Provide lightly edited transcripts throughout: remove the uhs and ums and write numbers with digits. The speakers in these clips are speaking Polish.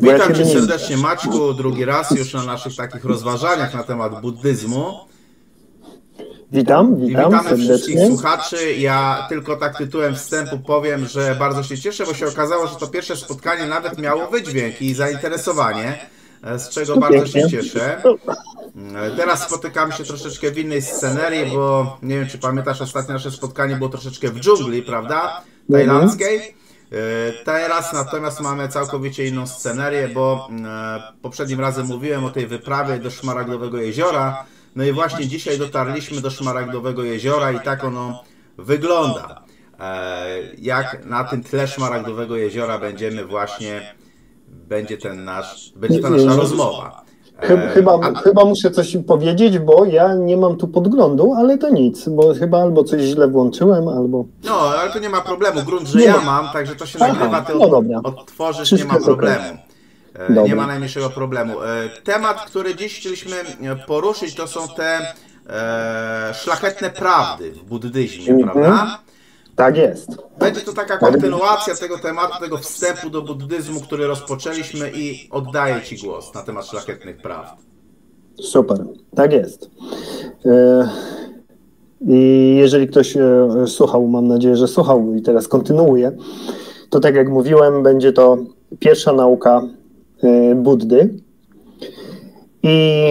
Witam cię serdecznie, Maćku, drugi raz już na naszych takich rozważaniach na temat buddyzmu. Witam I witamy serdecznie. wszystkich słuchaczy. Ja tylko tak tytułem wstępu powiem, że bardzo się cieszę, bo się okazało, że to pierwsze spotkanie nawet miało wydźwięk i zainteresowanie, z czego bardzo się cieszę. Teraz spotykamy się troszeczkę w innej scenerii, bo nie wiem, czy pamiętasz, ostatnie nasze spotkanie było troszeczkę w dżungli, prawda? Tajlandzkiej. Teraz natomiast mamy całkowicie inną scenerię, bo poprzednim razem mówiłem o tej wyprawie do Szmaragdowego Jeziora. No i właśnie dzisiaj dotarliśmy do Szmaragdowego Jeziora i tak ono wygląda. Jak na tym tle Szmaragdowego Jeziora będzie ta nasza rozmowa. Chyba muszę coś powiedzieć, bo ja nie mam tu podglądu, ale to nic, bo chyba albo coś źle włączyłem, albo... No, ale to nie ma problemu, grunt, że ja mam, także to się nagrywa, ty odtworzysz, nie ma problemu. Nie ma najmniejszego problemu. Temat, który dziś chcieliśmy poruszyć, to są te szlachetne prawdy w buddyzmie, prawda? Tak jest. Będzie to taka kontynuacja tego tematu, tego wstępu do buddyzmu, który rozpoczęliśmy i oddaję Ci głos na temat szlachetnych prawd. Super, tak jest. I jeżeli ktoś słuchał, mam nadzieję, że słuchał i teraz kontynuuje, to tak jak mówiłem, będzie to pierwsza nauka Buddy. I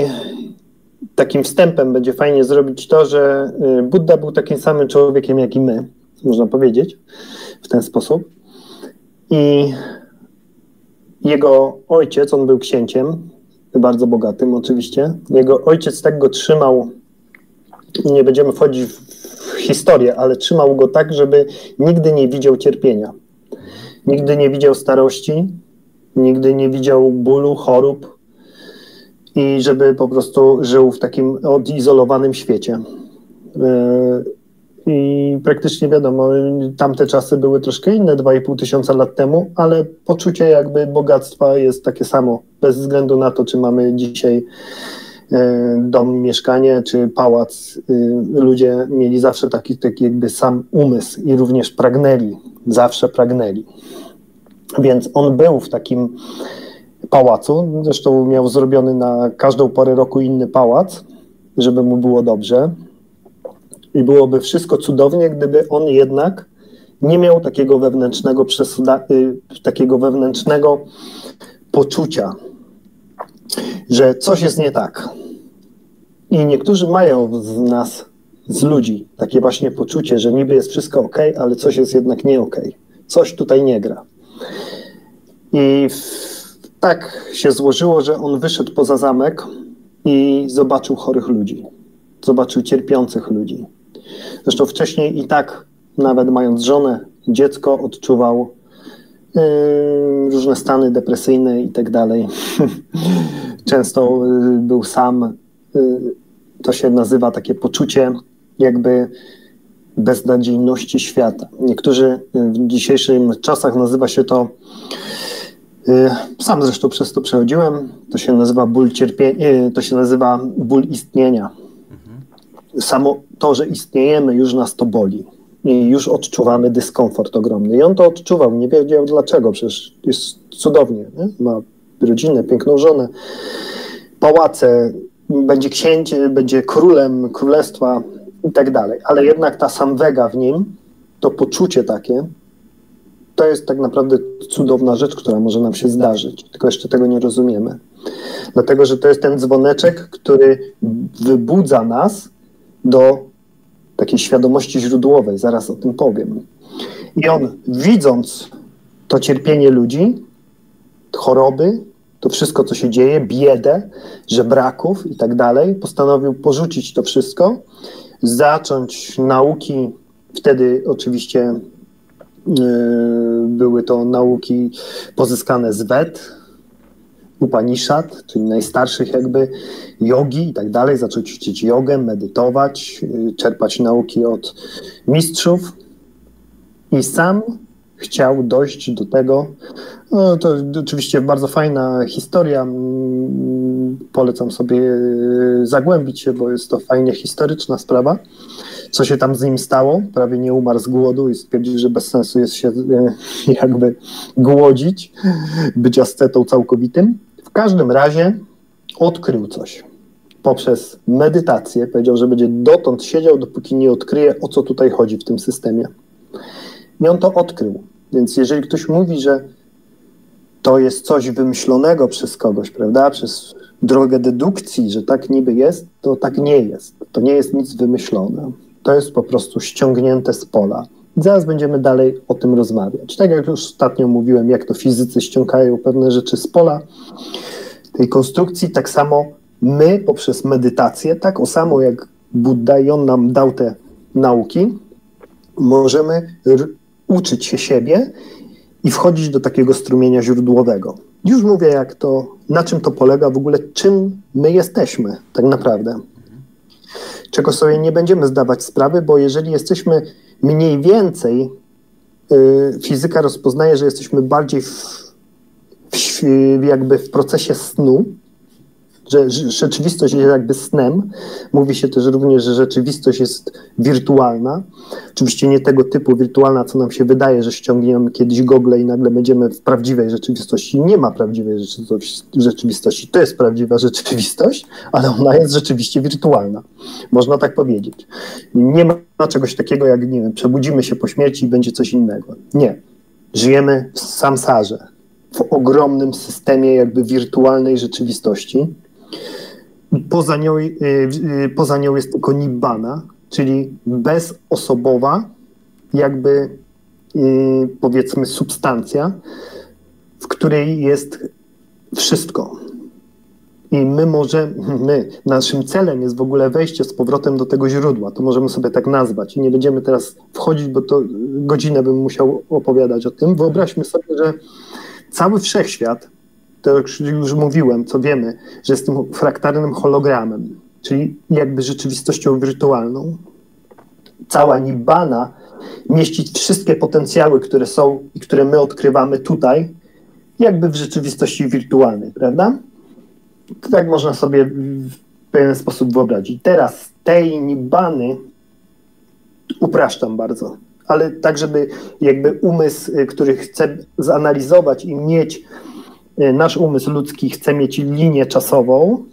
takim wstępem będzie fajnie zrobić to, że Buddha był takim samym człowiekiem jak i my, można powiedzieć, w ten sposób. I jego ojciec, on był księciem, bardzo bogatym oczywiście. Jego ojciec tak go trzymał, nie będziemy wchodzić w historię, ale trzymał go tak, żeby nigdy nie widział cierpienia. Nigdy nie widział starości, nigdy nie widział bólu, chorób i żeby po prostu żył w takim odizolowanym świecie. I praktycznie wiadomo, tamte czasy były troszkę inne, 2,5 tysiąca lat temu, ale poczucie jakby bogactwa jest takie samo, bez względu na to, czy mamy dzisiaj dom, mieszkanie, czy pałac. Ludzie mieli zawsze taki jakby sam umysł i również pragnęli, zawsze pragnęli. Więc on był w takim pałacu, zresztą miał zrobiony na każdą porę roku inny pałac, żeby mu było dobrze. I byłoby wszystko cudownie, gdyby on jednak nie miał takiego wewnętrznego poczucia, że coś jest nie tak. I niektórzy mają z nas, z ludzi, takie właśnie poczucie, że niby jest wszystko ok, ale coś jest jednak nie ok. Coś tutaj nie gra. I tak się złożyło, że on wyszedł poza zamek i zobaczył chorych ludzi. Zobaczył cierpiących ludzi. Zresztą wcześniej i tak, nawet mając żonę, dziecko, odczuwał różne stany depresyjne i tak dalej. Często był sam. To się nazywa takie poczucie jakby beznadziejności świata. Niektórzy w dzisiejszych czasach nazywa się to, sam zresztą przez to przechodziłem, to się nazywa ból cierpienia, to się nazywa ból istnienia. Samo to, że istniejemy, już nas to boli i już odczuwamy dyskomfort ogromny. I on to odczuwał, nie wiedział dlaczego, przecież jest cudownie, nie? Ma rodzinę, piękną żonę, pałace, będzie księciem, będzie królem królestwa i tak dalej. Ale jednak ta samvega w nim, to poczucie takie, to jest tak naprawdę cudowna rzecz, która może nam się zdarzyć, tylko jeszcze tego nie rozumiemy. Dlatego, że to jest ten dzwoneczek, który wybudza nas do takiej świadomości źródłowej, zaraz o tym powiem. I on, widząc to cierpienie ludzi, choroby, to wszystko, co się dzieje, biedę, żebraków i tak dalej, postanowił porzucić to wszystko, zacząć nauki, wtedy oczywiście były to nauki pozyskane z Ved, Upanishad, czyli najstarszych jakby jogi i tak dalej, zaczął ćwiczyć jogę, medytować, czerpać nauki od mistrzów i sam chciał dojść do tego. No, to oczywiście bardzo fajna historia. Polecam sobie zagłębić się, bo jest to fajnie historyczna sprawa. Co się tam z nim stało? Prawie nie umarł z głodu i stwierdził, że bez sensu jest się jakby głodzić, być ascetą całkowitym. W każdym razie odkrył coś. Poprzez medytację powiedział, że będzie dotąd siedział, dopóki nie odkryje, o co tutaj chodzi w tym systemie. I on to odkrył. Więc jeżeli ktoś mówi, że to jest coś wymyślonego przez kogoś, prawda, przez drogę dedukcji, że tak niby jest, to tak nie jest. To nie jest nic wymyślone. To jest po prostu ściągnięte z pola. I zaraz będziemy dalej o tym rozmawiać. Tak jak już ostatnio mówiłem, jak to fizycy ściągają pewne rzeczy z pola tej konstrukcji, tak samo my poprzez medytację, tak o samo jak Buddha i on nam dał te nauki, możemy uczyć się siebie i wchodzić do takiego strumienia źródłowego. Już mówię, jak to, na czym to polega, w ogóle czym my jesteśmy tak naprawdę. Czego sobie nie będziemy zdawać sprawy, bo jeżeli jesteśmy mniej więcej, fizyka rozpoznaje, że jesteśmy bardziej jakby w procesie snu, że rzeczywistość jest jakby snem. Mówi się też również, że rzeczywistość jest wirtualna. Oczywiście nie tego typu wirtualna, co nam się wydaje, że ściągniemy kiedyś gogle i nagle będziemy w prawdziwej rzeczywistości. Nie ma prawdziwej rzeczywistości. To jest prawdziwa rzeczywistość, ale ona jest rzeczywiście wirtualna. Można tak powiedzieć. Nie ma czegoś takiego jak, nie wiem, przebudzimy się po śmierci i będzie coś innego. Nie. Żyjemy w samsarze, w ogromnym systemie jakby wirtualnej rzeczywistości. Poza nią jest tylko nibbana, czyli bezosobowa jakby powiedzmy substancja, w której jest wszystko. I naszym celem jest w ogóle wejście z powrotem do tego źródła. To możemy sobie tak nazwać. I nie będziemy teraz wchodzić, bo to godzinę bym musiał opowiadać o tym. Wyobraźmy sobie, że cały wszechświat, to już mówiłem, co wiemy, że jest tym fraktalnym hologramem, czyli jakby rzeczywistością wirtualną. Cała nibbana mieści wszystkie potencjały, które są i które my odkrywamy tutaj, jakby w rzeczywistości wirtualnej, prawda? To tak można sobie w pewien sposób wyobrazić. Teraz tej nibbany upraszczam bardzo, ale tak, żeby jakby umysł, który chce zanalizować i mieć, nasz umysł ludzki chce mieć linię czasową,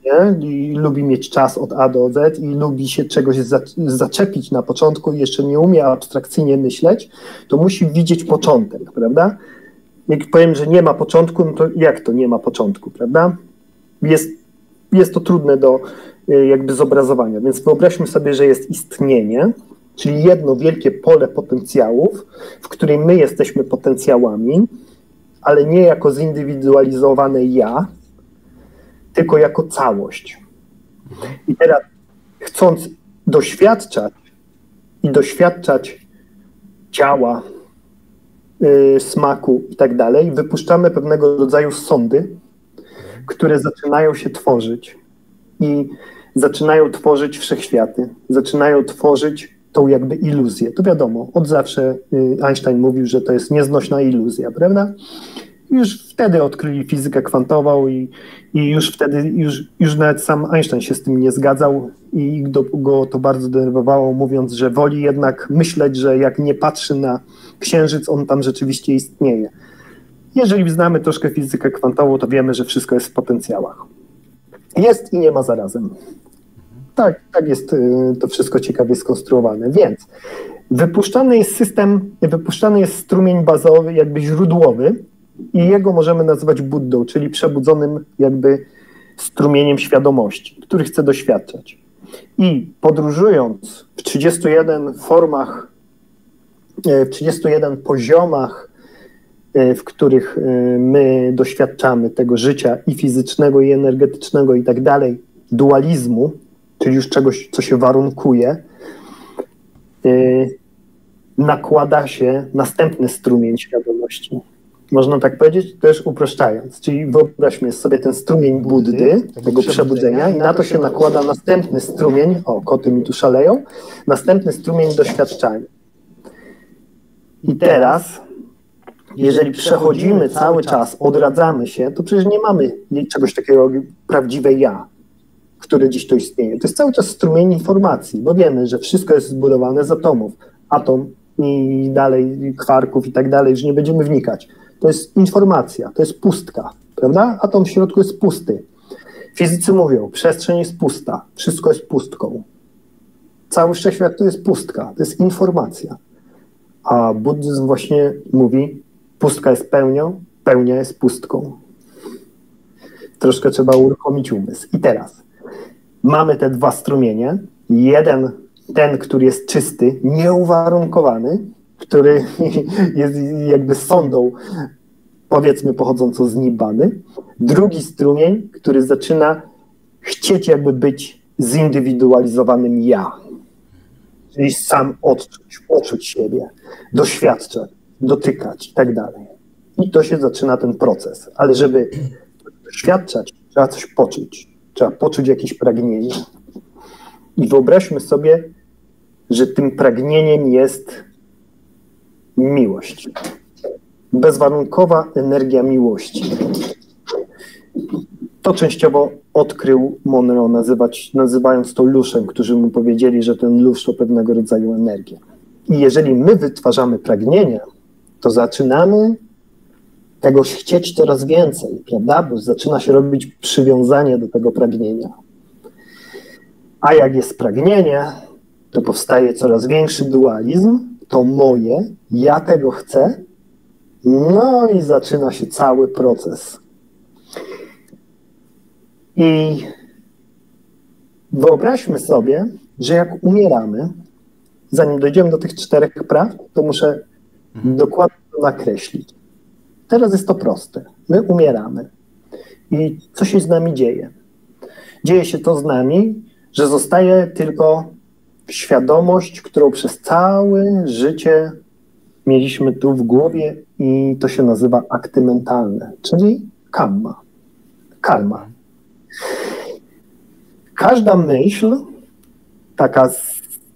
nie? I lubi mieć czas od A do Z i lubi się czegoś zaczepić na początku i jeszcze nie umie abstrakcyjnie myśleć, to musi widzieć początek, prawda? Jak powiem, że nie ma początku, no to jak to nie ma początku, prawda? Jest to trudne do jakby zobrazowania, więc wyobraźmy sobie, że jest istnienie, czyli jedno wielkie pole potencjałów, w którym my jesteśmy potencjałami, ale nie jako zindywidualizowane ja, tylko jako całość. I teraz chcąc doświadczać ciała, smaku i tak dalej, wypuszczamy pewnego rodzaju sądy, które zaczynają się tworzyć i zaczynają tworzyć wszechświaty, zaczynają tworzyć tą jakby iluzję. To wiadomo, od zawsze Einstein mówił, że to jest nieznośna iluzja, prawda? Już wtedy odkryli fizykę kwantową i już wtedy, już nawet sam Einstein się z tym nie zgadzał i go to bardzo denerwowało, mówiąc, że woli jednak myśleć, że jak nie patrzy na księżyc, on tam rzeczywiście istnieje. Jeżeli znamy troszkę fizykę kwantową, to wiemy, że wszystko jest w potencjałach. Jest i nie ma zarazem. Tak jest to wszystko ciekawie skonstruowane. Więc wypuszczany jest strumień bazowy, jakby źródłowy i jego możemy nazwać Buddą, czyli przebudzonym jakby strumieniem świadomości, który chce doświadczać. I podróżując w 31 formach, w 31 poziomach, w których my doświadczamy tego życia i fizycznego, i energetycznego i tak dalej, dualizmu, czyli już czegoś, co się warunkuje, nakłada się następny strumień świadomości. Można tak powiedzieć, też upraszczając. Czyli wyobraźmy sobie ten strumień Buddy, tego przebudzenia i na to się nakłada następny strumień, o, koty mi tu szaleją, następny strumień doświadczania. I teraz, jeżeli przechodzimy cały czas, odradzamy się, to przecież nie mamy czegoś takiego prawdziwe ja, które dziś to istnieje. To jest cały czas strumień informacji, bo wiemy, że wszystko jest zbudowane z atomów. Atom i dalej kwarków i tak dalej, już nie będziemy wnikać. To jest informacja, to jest pustka, prawda? Atom w środku jest pusty. Fizycy mówią, przestrzeń jest pusta, wszystko jest pustką. Cały wszechświat to jest pustka, to jest informacja. A buddyzm właśnie mówi, pustka jest pełnią, pełnia jest pustką. Troszkę trzeba uruchomić umysł. I teraz mamy te dwa strumienie. Jeden, ten, który jest czysty, nieuwarunkowany, który jest jakby sondą, powiedzmy, pochodzącą z Nibbany. Drugi strumień, który zaczyna chcieć jakby być zindywidualizowanym ja. Czyli sam poczuć siebie, doświadczać, dotykać i tak dalej. I to się zaczyna ten proces. Ale żeby doświadczać, trzeba coś poczuć. Trzeba poczuć jakieś pragnienie. I wyobraźmy sobie, że tym pragnieniem jest miłość. Bezwarunkowa energia miłości. To częściowo odkrył Monroe, nazywając to luszem, którzy mu powiedzieli, że ten lusz to pewnego rodzaju energia. I jeżeli my wytwarzamy pragnienie, to zaczynamy tego chcieć coraz więcej, prawda? Bo zaczyna się robić przywiązanie do tego pragnienia. A jak jest pragnienie, to powstaje coraz większy dualizm, to moje, ja tego chcę, no i zaczyna się cały proces. I wyobraźmy sobie, że jak umieramy, zanim dojdziemy do tych 4 praw, to muszę dokładnie to nakreślić. Teraz jest to proste. My umieramy. I co się z nami dzieje? Dzieje się to z nami, że zostaje tylko świadomość, którą przez całe życie mieliśmy tu w głowie i to się nazywa akty mentalne, czyli karma. Każda myśl, taka,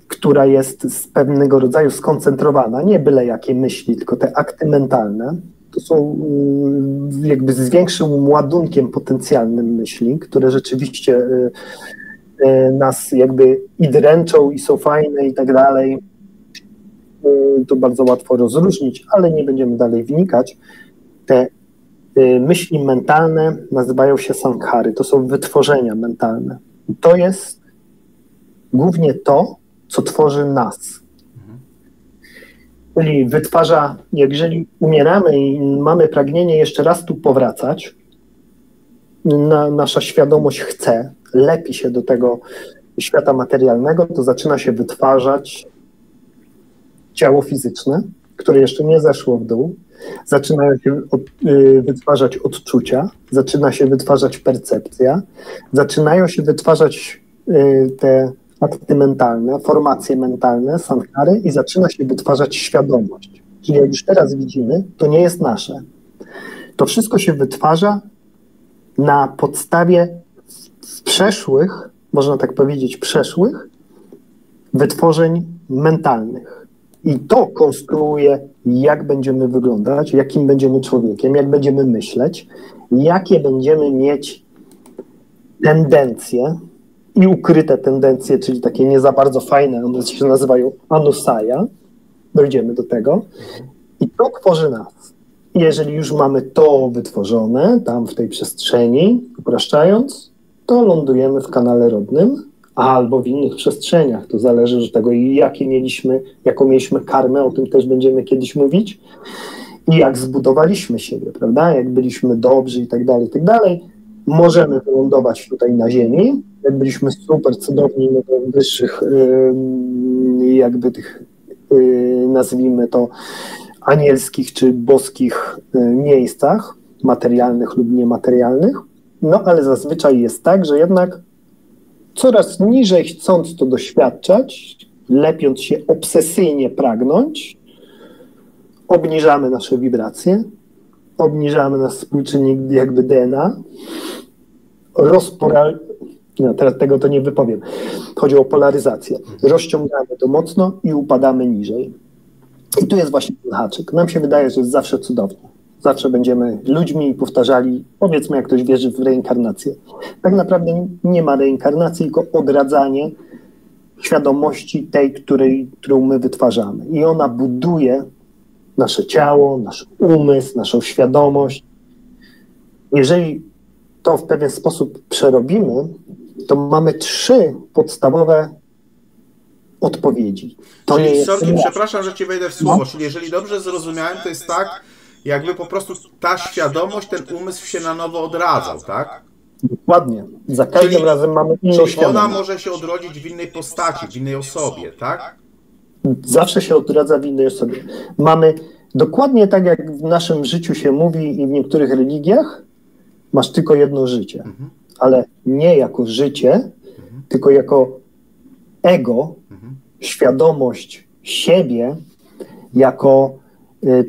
która jest z pewnego rodzaju skoncentrowana, nie byle jakie myśli, tylko te akty mentalne, to są jakby z większym ładunkiem potencjalnym myśli, które rzeczywiście nas jakby i dręczą, i są fajne i tak dalej. To bardzo łatwo rozróżnić, ale nie będziemy dalej wnikać. Te myśli mentalne nazywają się sankhary, to są wytworzenia mentalne. I to jest głównie to, co tworzy nas. Czyli wytwarza, jeżeli umieramy i mamy pragnienie jeszcze raz tu powracać, nasza świadomość chce, lepi się do tego świata materialnego, to zaczyna się wytwarzać ciało fizyczne, które jeszcze nie zeszło w dół, zaczynają się wytwarzać odczucia, zaczyna się wytwarzać percepcja, zaczynają się wytwarzać te akty mentalne, formacje mentalne, sankhary i zaczyna się wytwarzać świadomość. Czyli jak już teraz widzimy, to nie jest nasze. To wszystko się wytwarza na podstawie przeszłych, można tak powiedzieć, przeszłych wytworzeń mentalnych. I to konstruuje, jak będziemy wyglądać, jakim będziemy człowiekiem, jak będziemy myśleć, jakie będziemy mieć tendencje i ukryte tendencje, czyli takie nie za bardzo fajne, one się nazywają anusaja, dojdziemy do tego. I to tworzy nas. I jeżeli już mamy to wytworzone tam w tej przestrzeni, upraszczając, to lądujemy w kanale rodnym, albo w innych przestrzeniach. To zależy od tego, jaką mieliśmy karmę, o tym też będziemy kiedyś mówić. I jak zbudowaliśmy siebie, prawda? Jak byliśmy dobrzy i tak dalej. Możemy wylądować tutaj na ziemi. Jak byliśmy super cudowni na wyższych, jakby tych, nazwijmy to, anielskich czy boskich miejscach, materialnych lub niematerialnych. No ale zazwyczaj jest tak, że jednak coraz niżej chcąc to doświadczać, lepiąc się obsesyjnie pragnąć, obniżamy nasze wibracje, obniżamy nasz współczynnik jakby DNA, teraz tego to nie wypowiem. Chodzi o polaryzację. Rozciągamy to mocno i upadamy niżej. I tu jest właśnie ten haczyk. Nam się wydaje, że jest zawsze cudownie. Zawsze będziemy ludźmi i powtarzali, powiedzmy, jak ktoś wierzy w reinkarnację. Tak naprawdę nie ma reinkarnacji, tylko odradzanie świadomości tej, którą my wytwarzamy. I ona buduje nasze ciało, nasz umysł, naszą świadomość. Jeżeli to w pewien sposób przerobimy, to mamy 3 podstawowe odpowiedzi. To czyli, nie jest Sorki, przepraszam, że ci wejdę w słowo, czyli jeżeli dobrze zrozumiałem, to jest tak, jakby po prostu ta świadomość, ten umysł się na nowo odradzał, tak? Dokładnie. Za każdym razem mamy inną świadomość. Ona może się odrodzić w innej postaci, w innej osobie, tak? Zawsze się odradza w innej osobie. Mamy dokładnie tak, jak w naszym życiu się mówi i w niektórych religiach, masz tylko jedno życie. Ale nie jako życie, tylko jako ego, świadomość siebie, jako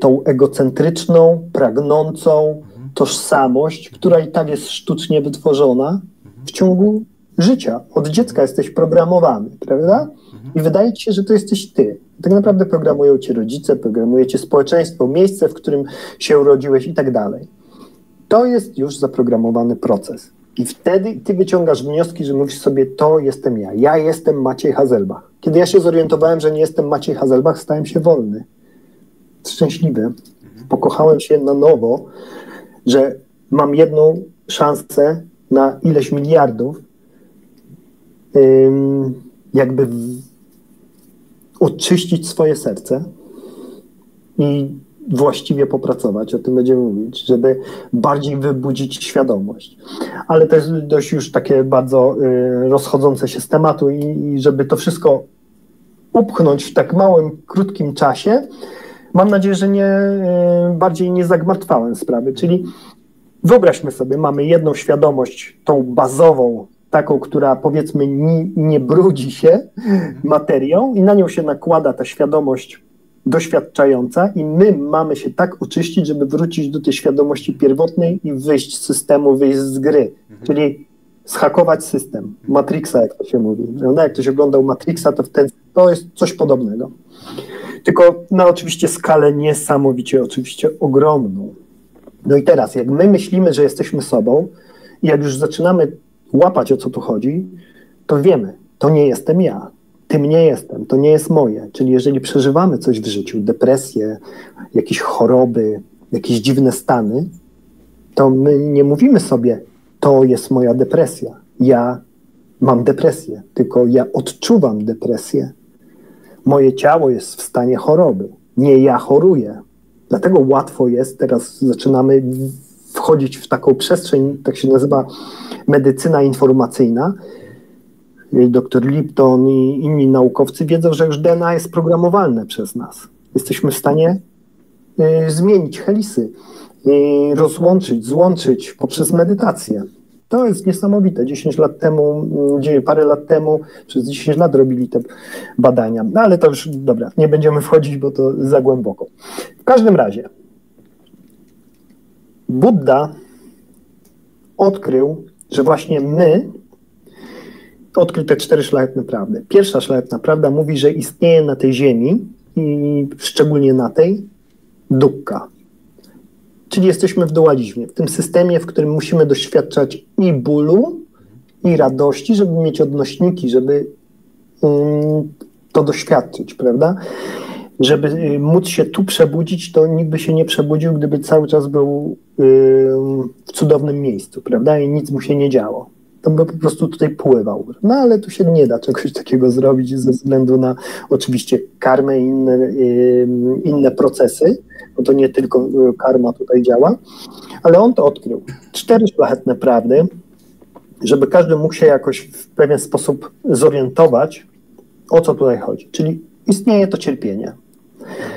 tą egocentryczną, pragnącą tożsamość, która i tak jest sztucznie wytworzona w ciągu życia. Od dziecka jesteś programowany, prawda? I wydaje ci się, że to jesteś ty. Tak naprawdę programują cię rodzice, programuje cię społeczeństwo, miejsce, w którym się urodziłeś i tak dalej. To jest już zaprogramowany proces. I wtedy ty wyciągasz wnioski, że mówisz sobie, to jestem ja. Ja jestem Maciej Haselbach. Kiedy ja się zorientowałem, że nie jestem Maciej Haselbach, stałem się wolny. Szczęśliwy. Pokochałem się na nowo, że mam jedną szansę na ileś miliardów jakby oczyścić swoje serce i właściwie popracować, o tym będziemy mówić, żeby bardziej wybudzić świadomość. Ale to jest dość już takie bardzo rozchodzące się z tematu i żeby to wszystko upchnąć w tak małym, krótkim czasie, mam nadzieję, że bardziej nie zagmatwałem sprawy. Czyli wyobraźmy sobie, mamy jedną świadomość, tą bazową, taką, która powiedzmy nie brudzi się materią i na nią się nakłada ta świadomość doświadczająca i my mamy się tak oczyścić, żeby wrócić do tej świadomości pierwotnej i wyjść z systemu, wyjść z gry. Czyli zhakować system. Matrixa, jak to się mówi. No, jak ktoś oglądał Matrixa, to jest coś podobnego. Tylko na oczywiście skalę niesamowicie oczywiście ogromną. No i teraz, jak my myślimy, że jesteśmy sobą i jak już zaczynamy łapać, o co tu chodzi, to wiemy, to nie jestem ja, tym nie jestem, to nie jest moje. Czyli jeżeli przeżywamy coś w życiu, depresję, jakieś choroby, jakieś dziwne stany, to my nie mówimy sobie, to jest moja depresja, ja mam depresję, tylko ja odczuwam depresję. Moje ciało jest w stanie choroby, nie ja choruję. Dlatego łatwo jest, teraz zaczynamy wchodzić w taką przestrzeń, tak się nazywa medycyna informacyjna. Dr Lipton i inni naukowcy wiedzą, że już DNA jest programowalne przez nas. Jesteśmy w stanie zmienić helisy, rozłączyć, złączyć poprzez medytację. To jest niesamowite. 10 lat temu, parę lat temu, przez 10 lat robili te badania. No ale to już, dobra, nie będziemy wchodzić, bo to za głęboko. W każdym razie, Buddha odkrył, że właśnie odkrył te 4 szlachetne prawdy. Pierwsza szlachetna prawda mówi, że istnieje na tej ziemi i szczególnie na tej dukkha. Czyli jesteśmy w dualizmie, w tym systemie, w którym musimy doświadczać i bólu, i radości, żeby mieć odnośniki, żeby to doświadczyć, prawda? Żeby móc się tu przebudzić, to nikt by się nie przebudził, gdyby cały czas był w cudownym miejscu, prawda? I nic mu się nie działo. To by po prostu tutaj pływał. No ale tu się nie da czegoś takiego zrobić ze względu na oczywiście karmę i inne procesy, bo to nie tylko karma tutaj działa, ale on to odkrył. 4 szlachetne prawdy, żeby każdy mógł się jakoś w pewien sposób zorientować, o co tutaj chodzi. Czyli istnieje to cierpienie.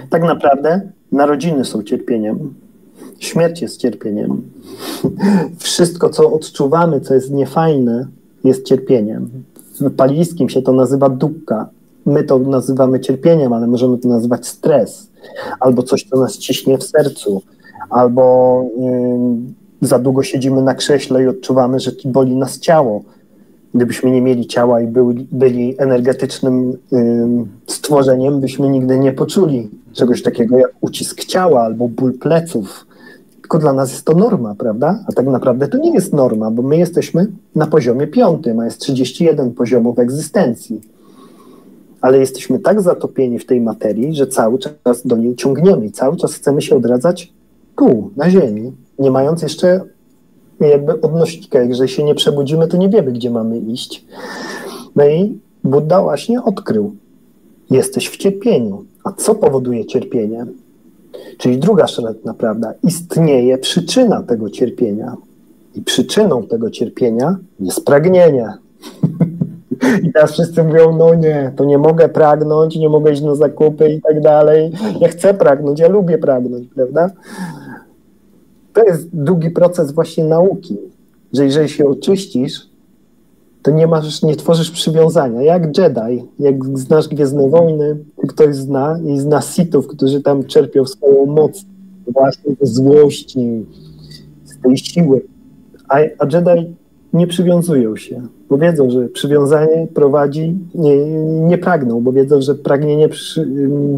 Tak naprawdę narodziny są cierpieniem, śmierć jest cierpieniem. Wszystko, co odczuwamy, co jest niefajne, jest cierpieniem. W palijskim się to nazywa dukkha. My to nazywamy cierpieniem, ale możemy to nazywać stres. Albo coś, co nas ciśnie w sercu. Albo za długo siedzimy na krześle i odczuwamy, że boli nas ciało. Gdybyśmy nie mieli ciała i byli energetycznym stworzeniem, byśmy nigdy nie poczuli czegoś takiego jak ucisk ciała albo ból pleców. Tylko dla nas jest to norma, prawda? A tak naprawdę to nie jest norma, bo my jesteśmy na poziomie 5, a jest 31 poziomów egzystencji. Ale jesteśmy tak zatopieni w tej materii, że cały czas do niej ciągniemy i cały czas chcemy się odradzać tu, na ziemi, nie mając jeszcze jakby odnośnika. Jeżeli się nie przebudzimy, to nie wiemy, gdzie mamy iść. No i Buddha właśnie odkrył: jesteś w cierpieniu. A co powoduje cierpienie? Czyli druga szlachetna prawda. Istnieje przyczyna tego cierpienia. I przyczyną tego cierpienia jest pragnienie. I teraz wszyscy mówią, no nie, to nie mogę pragnąć, nie mogę iść na zakupy i tak dalej. Ja chcę pragnąć, ja lubię pragnąć, prawda? To jest długi proces właśnie nauki, że jeżeli się oczyścisz, to nie tworzysz przywiązania. Jak Jedi, jak znasz Gwiezdne Wojny, ktoś zna i zna Sithów, którzy tam czerpią swoją moc właśnie ze złości, z tej siły. A Jedi nie przywiązują się, bo wiedzą, że przywiązanie prowadzi, nie pragną, bo wiedzą, że pragnienie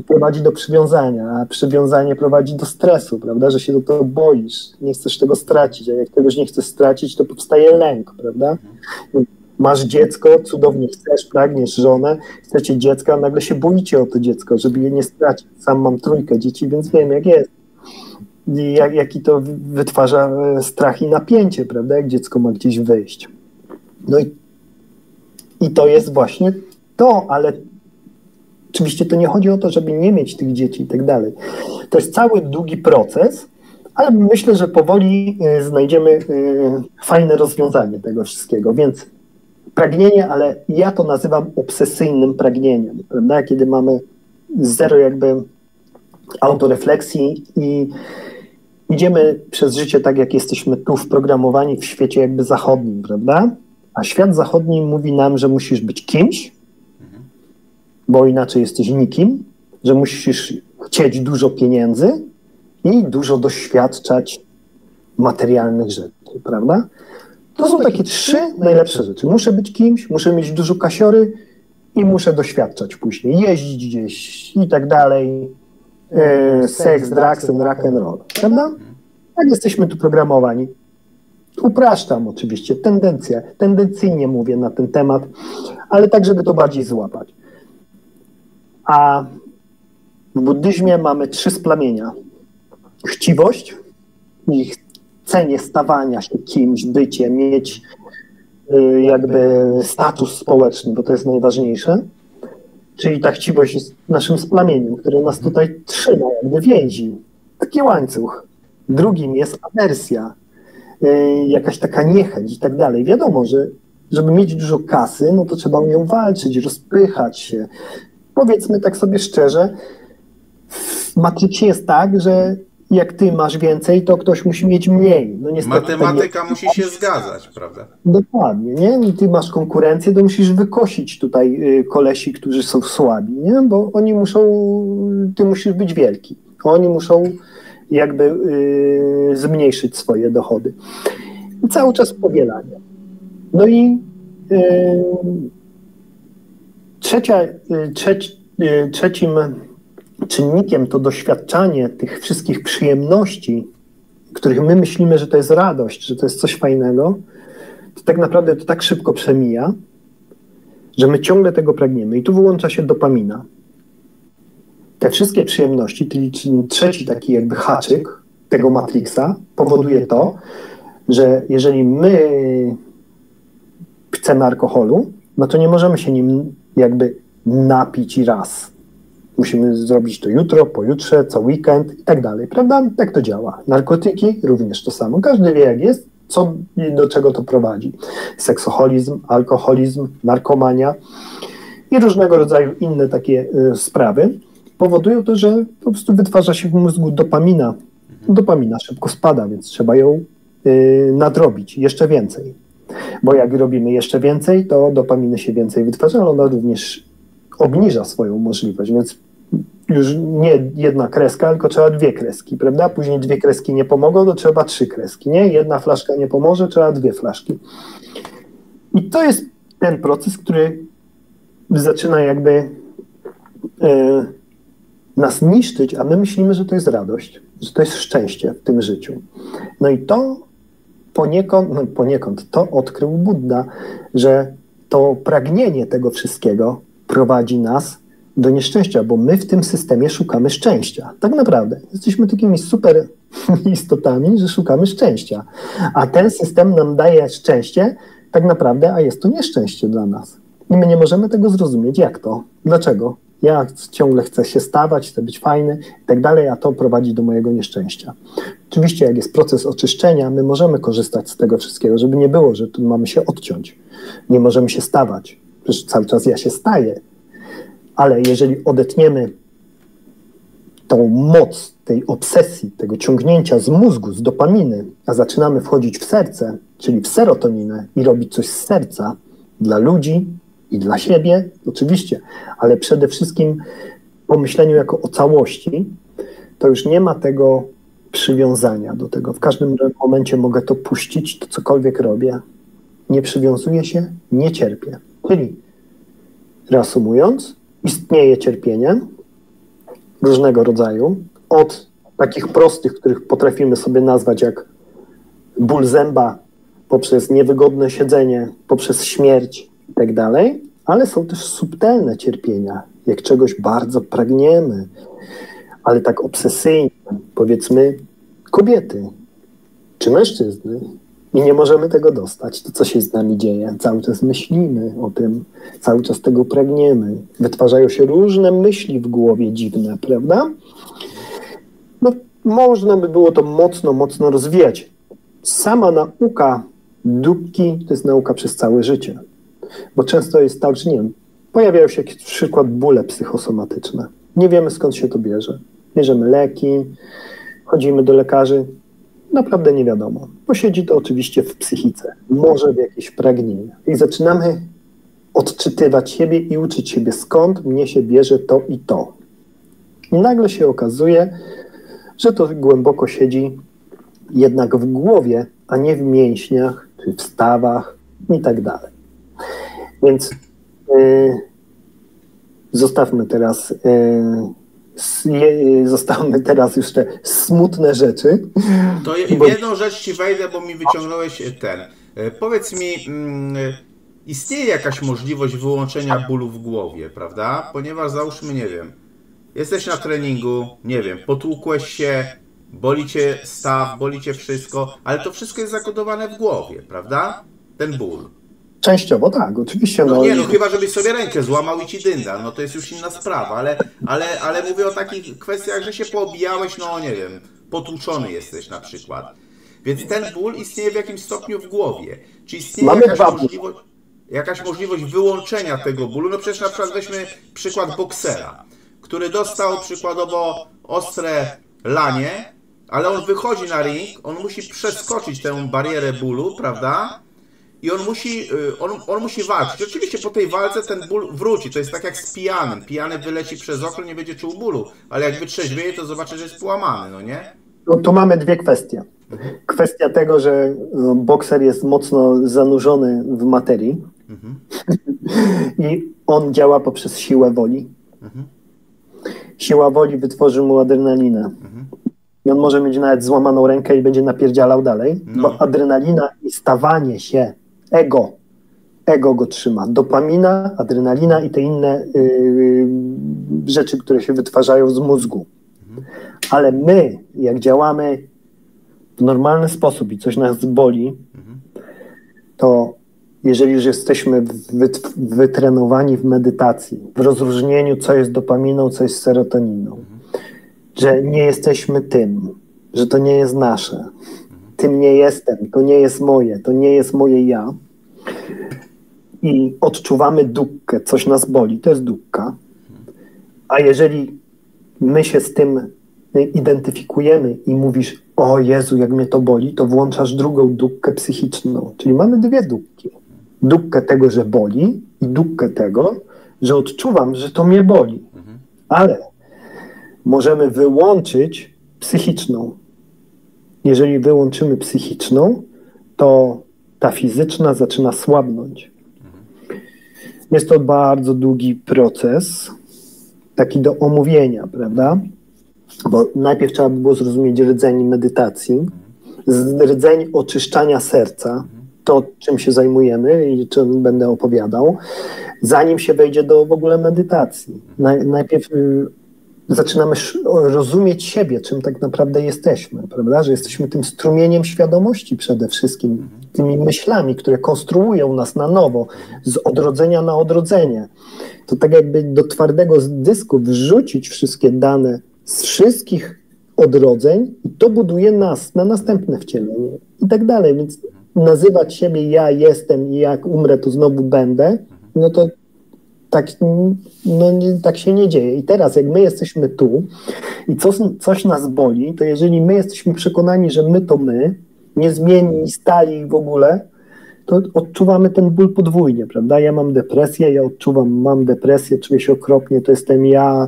prowadzi do przywiązania, a przywiązanie prowadzi do stresu, prawda, że się do tego boisz, nie chcesz tego stracić, a jak tegoś nie chcesz stracić, to powstaje lęk, prawda. Masz dziecko, cudownie chcesz, pragniesz żonę, chcecie dziecka, a nagle się boicie o to dziecko, żeby je nie stracić. Sam mam 3 dzieci, więc wiem, jak jest. I jaki to wytwarza strach i napięcie, prawda, jak dziecko ma gdzieś wyjść. No i to jest właśnie to, ale oczywiście to nie chodzi o to, żeby nie mieć tych dzieci i tak dalej. To jest cały długi proces, ale myślę, że powoli znajdziemy fajne rozwiązanie tego wszystkiego, więc pragnienie, ale ja to nazywam obsesyjnym pragnieniem, prawda, kiedy mamy zero jakby autorefleksji i idziemy przez życie tak, jak jesteśmy tu wprogramowani w świecie jakby zachodnim, prawda? A świat zachodni mówi nam, że musisz być kimś, bo inaczej jesteś nikim, że musisz chcieć dużo pieniędzy i dużo doświadczać materialnych rzeczy, prawda? To są takie 3 najlepsze rzeczy. Muszę być kimś, muszę mieć dużo kasiory i muszę doświadczać później, jeździć gdzieś i tak dalej. Seks, drugs, rock and roll, prawda? Tak jesteśmy tu programowani. Upraszczam oczywiście tendencyjnie mówię na ten temat, ale tak, żeby to bardziej złapać. A w buddyzmie mamy 3 splamienia. Chciwość i chcenie stawania się kimś, bycie, mieć jakby status społeczny, bo to jest najważniejsze. Czyli ta chciwość jest naszym splamieniem, które nas tutaj trzyma, jakby więzi. Taki łańcuch. Drugim jest awersja, jakaś taka niechęć i tak dalej. Wiadomo, że żeby mieć dużo kasy, no to trzeba o nią walczyć, rozpychać się. Powiedzmy tak sobie szczerze, w Matrixie jest tak, że jak ty masz więcej, to ktoś musi mieć mniej. No niestety, matematyka musi się zgadzać, prawda? Dokładnie, nie? I ty masz konkurencję, to musisz wykosić tutaj kolesi, którzy są słabi, nie? Bo oni muszą, ty musisz być wielki. Oni muszą jakby zmniejszyć swoje dochody. I cały czas powielanie. No i trzecim czynnikiem to doświadczanie tych wszystkich przyjemności, których my myślimy, że to jest radość, że to jest coś fajnego, to tak naprawdę to tak szybko przemija, że my ciągle tego pragniemy. I tu wyłącza się dopamina. Te wszystkie przyjemności, czyli trzeci taki jakby haczyk tego Matrixa, powoduje to, że jeżeli my chcemy alkoholu, no to nie możemy się nim jakby napić i raz. Musimy zrobić to jutro, pojutrze, co weekend i tak dalej, prawda? Tak to działa. Narkotyki również to samo. Każdy wie, jak jest, co i do czego to prowadzi. Seksoholizm, alkoholizm, narkomania i różnego rodzaju inne takie sprawy powodują to, że po prostu wytwarza się w mózgu dopamina. Dopamina szybko spada, więc trzeba ją nadrobić jeszcze więcej. Bo jak robimy jeszcze więcej, to dopaminy się więcej wytwarza, ale ona również obniża swoją możliwość, więc już nie 1 kreska, tylko trzeba 2 kreski, prawda? Później 2 kreski nie pomogą, to trzeba 3 kreski, nie? 1 flaszka nie pomoże, trzeba 2 flaszki. I to jest ten proces, który zaczyna jakby nas niszczyć, a my myślimy, że to jest radość, że to jest szczęście w tym życiu. No i to poniekąd to odkrył Buddha, że to pragnienie tego wszystkiego prowadzi nas do nieszczęścia, bo my w tym systemie szukamy szczęścia. Tak naprawdę. Jesteśmy takimi super istotami, że szukamy szczęścia. A ten system nam daje szczęście tak naprawdę, a jest to nieszczęście dla nas. I my nie możemy tego zrozumieć. Jak to? Dlaczego? Ja ciągle chcę się stawać, chcę być fajny i tak dalej, a to prowadzi do mojego nieszczęścia. Oczywiście jak jest proces oczyszczenia, my możemy korzystać z tego wszystkiego, żeby nie było, że tu mamy się odciąć. Nie możemy się stawać. Przecież cały czas ja się staję. Ale jeżeli odetniemy tą moc tej obsesji, tego ciągnięcia z mózgu, z dopaminy, a zaczynamy wchodzić w serce, czyli w serotoninę i robić coś z serca dla ludzi i dla siebie, oczywiście, ale przede wszystkim o myśleniu jako o całości, to już nie ma tego przywiązania do tego. W każdym momencie mogę to puścić, to cokolwiek robię. Nie przywiązuję się, nie cierpię. Czyli reasumując, istnieje cierpienie różnego rodzaju, od takich prostych, których potrafimy sobie nazwać jak ból zęba, poprzez niewygodne siedzenie, poprzez śmierć i tak dalej, ale są też subtelne cierpienia, jak czegoś bardzo pragniemy, ale tak obsesyjnie, powiedzmy kobiety czy mężczyzny i nie możemy tego dostać, to co się z nami dzieje? Cały czas myślimy o tym, cały czas tego pragniemy. Wytwarzają się różne myśli w głowie dziwne, prawda? No, można by było to mocno rozwijać. Sama nauka dupki to jest nauka przez całe życie. Bo często jest tak, że nie wiem, pojawiają się jakieś przykład bóle psychosomatyczne. Nie wiemy skąd się to bierze. Bierzemy leki, chodzimy do lekarzy. Naprawdę nie wiadomo, bo siedzi to oczywiście w psychice, może w jakieś pragnienia. I zaczynamy odczytywać siebie i uczyć siebie, skąd mnie się bierze to i to. I nagle się okazuje, że to głęboko siedzi jednak w głowie, a nie w mięśniach, czy w stawach i tak dalej. Więc zostawmy teraz już te smutne rzeczy. To w jedną rzecz ci wejdę, bo mi wyciągnąłeś ten. Powiedz mi, istnieje jakaś możliwość wyłączenia bólu w głowie, prawda? Ponieważ załóżmy, nie wiem, jesteś na treningu, nie wiem, potłukłeś się, boli cię staw, boli cię wszystko, ale to wszystko jest zakodowane w głowie, prawda? Ten ból. Częściowo tak, oczywiście. No chyba żebyś sobie rękę złamał i ci dynda, no to jest już inna sprawa, ale mówię o takich kwestiach, że się poobijałeś, no nie wiem, potłuczony jesteś na przykład. Więc ten ból istnieje w jakimś stopniu w głowie. Czy istnieje jakaś możliwość wyłączenia tego bólu? No przecież na przykład weźmy przykład boksera, który dostał przykładowo ostre lanie, ale on wychodzi na ring, on musi przeskoczyć tę barierę bólu, prawda? I on musi walczyć. Oczywiście po tej walce ten ból wróci. To jest tak jak z pijanym. Pijany wyleci przez okno, nie będzie czuł bólu. Ale jak wytrzeźwieje, to zobaczy, że jest połamany, no nie? No tu mamy dwie kwestie. Kwestia tego, że bokser jest mocno zanurzony w materii i on działa poprzez siłę woli. Siła woli wytworzy mu adrenalinę. I on może mieć nawet złamaną rękę i będzie napierdzialał dalej, bo adrenalina i stawanie się, ego go trzyma. Dopamina, adrenalina i te inne rzeczy, które się wytwarzają z mózgu. Ale my, jak działamy w normalny sposób i coś nas boli, to jeżeli już jesteśmy wytrenowani w medytacji, w rozróżnieniu, co jest dopaminą, co jest serotoniną, że nie jesteśmy tym, że to nie jest nasze, tym nie jestem, to nie jest moje, to nie jest moje ja i odczuwamy dupkę, coś nas boli, to jest dupka, a jeżeli my się z tym identyfikujemy i mówisz, o Jezu, jak mnie to boli, to włączasz drugą dupkę psychiczną, czyli mamy dwie dupki. Dupkę tego, że boli i dupkę tego, że odczuwam, że to mnie boli, ale możemy wyłączyć psychiczną. Jeżeli wyłączymy psychiczną, to ta fizyczna zaczyna słabnąć. Jest to bardzo długi proces, taki do omówienia, prawda? Bo najpierw trzeba by było zrozumieć rdzeń medytacji, rdzeń oczyszczania serca, to czym się zajmujemy i czym będę opowiadał, zanim się wejdzie do w ogóle medytacji. Najpierw zaczynamy rozumieć siebie, czym tak naprawdę jesteśmy, prawda? Że jesteśmy tym strumieniem świadomości przede wszystkim, tymi myślami, które konstruują nas na nowo, z odrodzenia na odrodzenie. To tak jakby do twardego dysku wrzucić wszystkie dane z wszystkich odrodzeń i to buduje nas na następne wcielenie i tak dalej. Więc nazywać siebie ja jestem i jak umrę, to znowu będę, no to tak, tak się nie dzieje. I teraz jak my jesteśmy tu i coś nas boli, to jeżeli my jesteśmy przekonani, że my to my, niezmienni, stali w ogóle, to odczuwamy ten ból podwójnie, prawda? Ja mam depresję, mam depresję, czuję się okropnie, to jestem ja,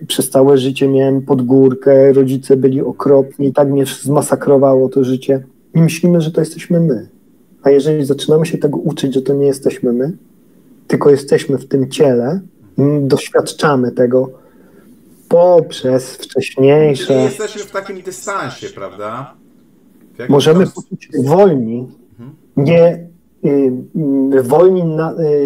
przez całe życie miałem pod górkę, rodzice byli okropni, tak mnie zmasakrowało to życie i myślimy, że to jesteśmy my. A jeżeli zaczynamy się tego uczyć, że to nie jesteśmy my, tylko jesteśmy w tym ciele, doświadczamy tego poprzez wcześniejsze... Nie jesteśmy w takim dystansie, prawda? Możemy poczuć wolni, nie wolni,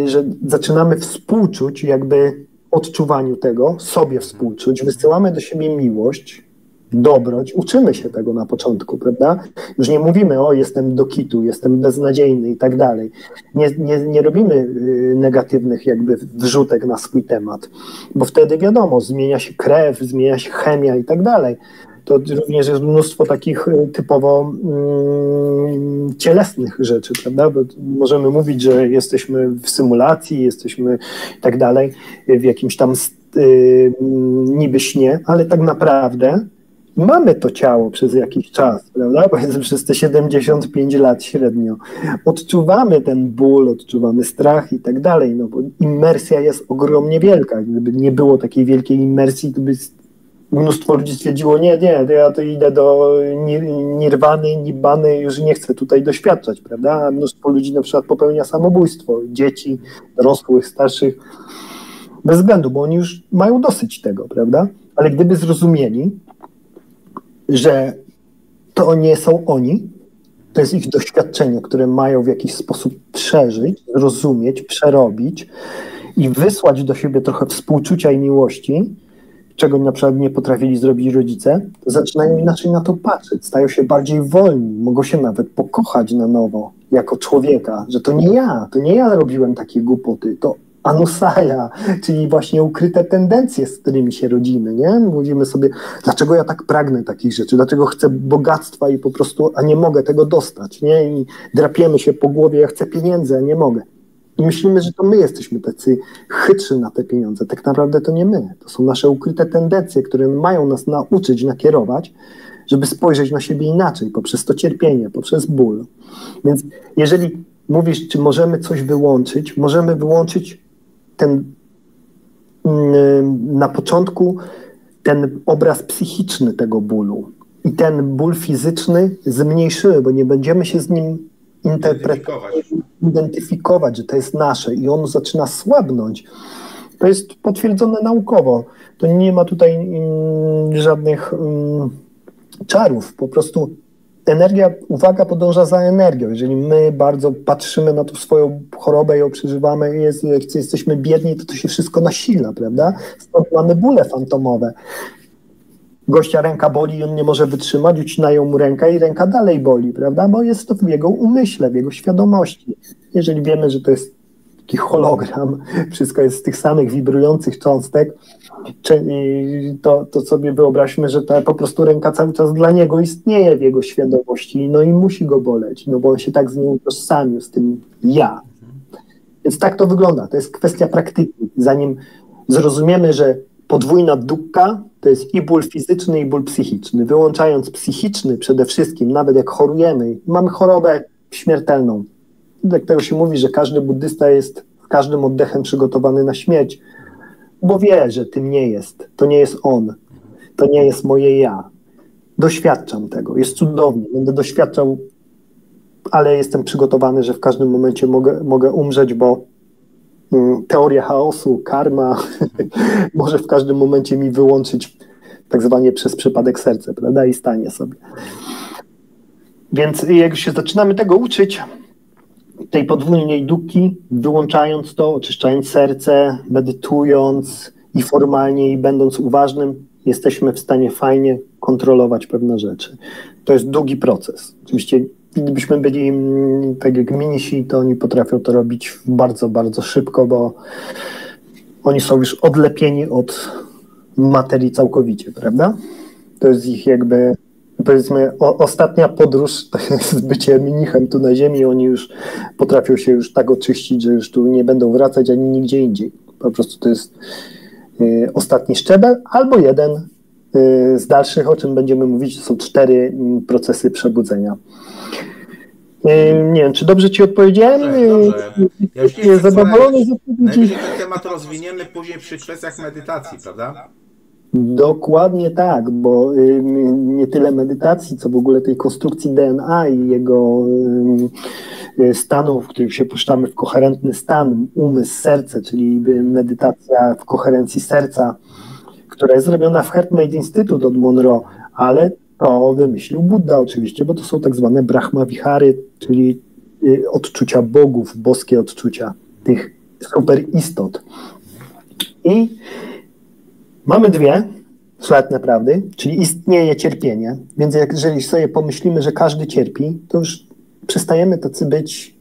że zaczynamy współczuć jakby odczuwaniu tego, sobie współczuć, wysyłamy do siebie miłość, dobroć, uczymy się tego na początku, prawda? Już nie mówimy, o jestem do kitu, jestem beznadziejny i tak dalej. Nie robimy negatywnych jakby wrzutek na swój temat, bo wtedy wiadomo, zmienia się krew, zmienia się chemia i tak dalej. To również jest mnóstwo takich typowo cielesnych rzeczy, prawda? Bo możemy mówić, że jesteśmy w symulacji, jesteśmy i tak dalej, w jakimś tam niby śnie, ale tak naprawdę mamy to ciało przez jakiś czas, prawda? Powiedzmy przez te 75 lat średnio. Odczuwamy ten ból, odczuwamy strach i tak dalej, no bo imersja jest ogromnie wielka. Gdyby nie było takiej wielkiej imersji, to by mnóstwo ludzi stwierdziło, nie, ja to idę do nirwany, nibbany, już nie chcę tutaj doświadczać, prawda? A mnóstwo ludzi na przykład popełnia samobójstwo, dzieci, dorosłych, starszych, bez względu, bo oni już mają dosyć tego, prawda? Ale gdyby zrozumieli, że to nie są oni, to jest ich doświadczenie, które mają w jakiś sposób przeżyć, rozumieć, przerobić i wysłać do siebie trochę współczucia i miłości, czego na przykład nie potrafili zrobić rodzice, to zaczynają inaczej na to patrzeć, stają się bardziej wolni, mogą się nawet pokochać na nowo jako człowieka, że to nie ja robiłem takie głupoty, to anusaja, czyli właśnie ukryte tendencje, z którymi się rodzimy, nie? Mówimy sobie, dlaczego ja tak pragnę takich rzeczy, dlaczego chcę bogactwa i po prostu, a nie mogę tego dostać, nie? I drapiemy się po głowie, ja chcę pieniędzy, a nie mogę. I myślimy, że to my jesteśmy tacy chytrzy na te pieniądze. Tak naprawdę to nie my. To są nasze ukryte tendencje, które mają nas nauczyć, nakierować, żeby spojrzeć na siebie inaczej, poprzez to cierpienie, poprzez ból. Więc jeżeli mówisz, czy możemy coś wyłączyć, możemy wyłączyć ten na początku ten obraz psychiczny tego bólu. I ten ból fizyczny zmniejszymy, bo nie będziemy się z nim identyfikować, że to jest nasze i on zaczyna słabnąć. To jest potwierdzone naukowo. To nie ma tutaj żadnych czarów. Po prostu uwaga podąża za energią. Jeżeli my bardzo patrzymy na tą swoją chorobę i ją przeżywamy, jak jesteśmy biedni, to się wszystko nasila, prawda? Stąd mamy bóle fantomowe. Gościa ręka boli i on nie może wytrzymać, ucinają mu rękę i ręka dalej boli, prawda? Bo jest to w jego umyśle, w jego świadomości. Jeżeli wiemy, że to jest taki hologram, wszystko jest z tych samych wibrujących cząstek, to sobie wyobraźmy, że ta po prostu ręka cały czas dla niego istnieje w jego świadomości, no i musi go boleć, no bo on się tak z nią utożsamił, z tym ja. Więc tak to wygląda, to jest kwestia praktyki. Zanim zrozumiemy, że podwójna dupka to jest i ból fizyczny, i ból psychiczny. Wyłączając psychiczny przede wszystkim, nawet jak chorujemy, mamy chorobę śmiertelną. Dlatego się mówi, że każdy buddysta jest każdym oddechem przygotowany na śmierć, bo wie, że tym nie jest. To nie jest on. To nie jest moje ja. Doświadczam tego. Jest cudownie. Będę doświadczał, ale jestem przygotowany, że w każdym momencie mogę umrzeć, bo teoria chaosu, karma może w każdym momencie mi wyłączyć tak zwanie przez przypadek serce, prawda? I stanie sobie. Więc jak już się zaczynamy tego uczyć, tej podwójnej dukki, wyłączając to, oczyszczając serce, medytując i formalnie i będąc uważnym, jesteśmy w stanie fajnie kontrolować pewne rzeczy. To jest długi proces. Oczywiście gdybyśmy byli tak jak minisi, to oni potrafią to robić bardzo, bardzo szybko, bo oni są już odlepieni od materii całkowicie, prawda? To jest ich jakby, powiedzmy, ostatnia podróż, to jest bycie mnichem tu na ziemi, oni już potrafią się już tak oczyścić, że już tu nie będą wracać ani nigdzie indziej. Po prostu to jest ostatni szczebel, albo jeden z dalszych, o czym będziemy mówić, to są 4 procesy przebudzenia. Nie wiem, czy dobrze ci odpowiedziałem? Dobrze. Ja już nie zadowolony z odpowiedzi. Najwyżej ten temat rozwiniemy później przy kwestiach medytacji, prawda? Dokładnie tak, bo nie tyle medytacji, co w ogóle tej konstrukcji DNA i jego stanu, w którym się puszczamy w koherentny stan, umysł, serce, czyli medytacja w koherencji serca, która jest zrobiona w Heart-Made Institute od Monroe, ale to wymyślił Buddha oczywiście, bo to są tak zwane Brahma Vihary, czyli odczucia bogów, boskie odczucia tych super istot. I mamy 2 szlachetne prawdy, czyli istnieje cierpienie, więc jeżeli sobie pomyślimy, że każdy cierpi, to już przestajemy tacy być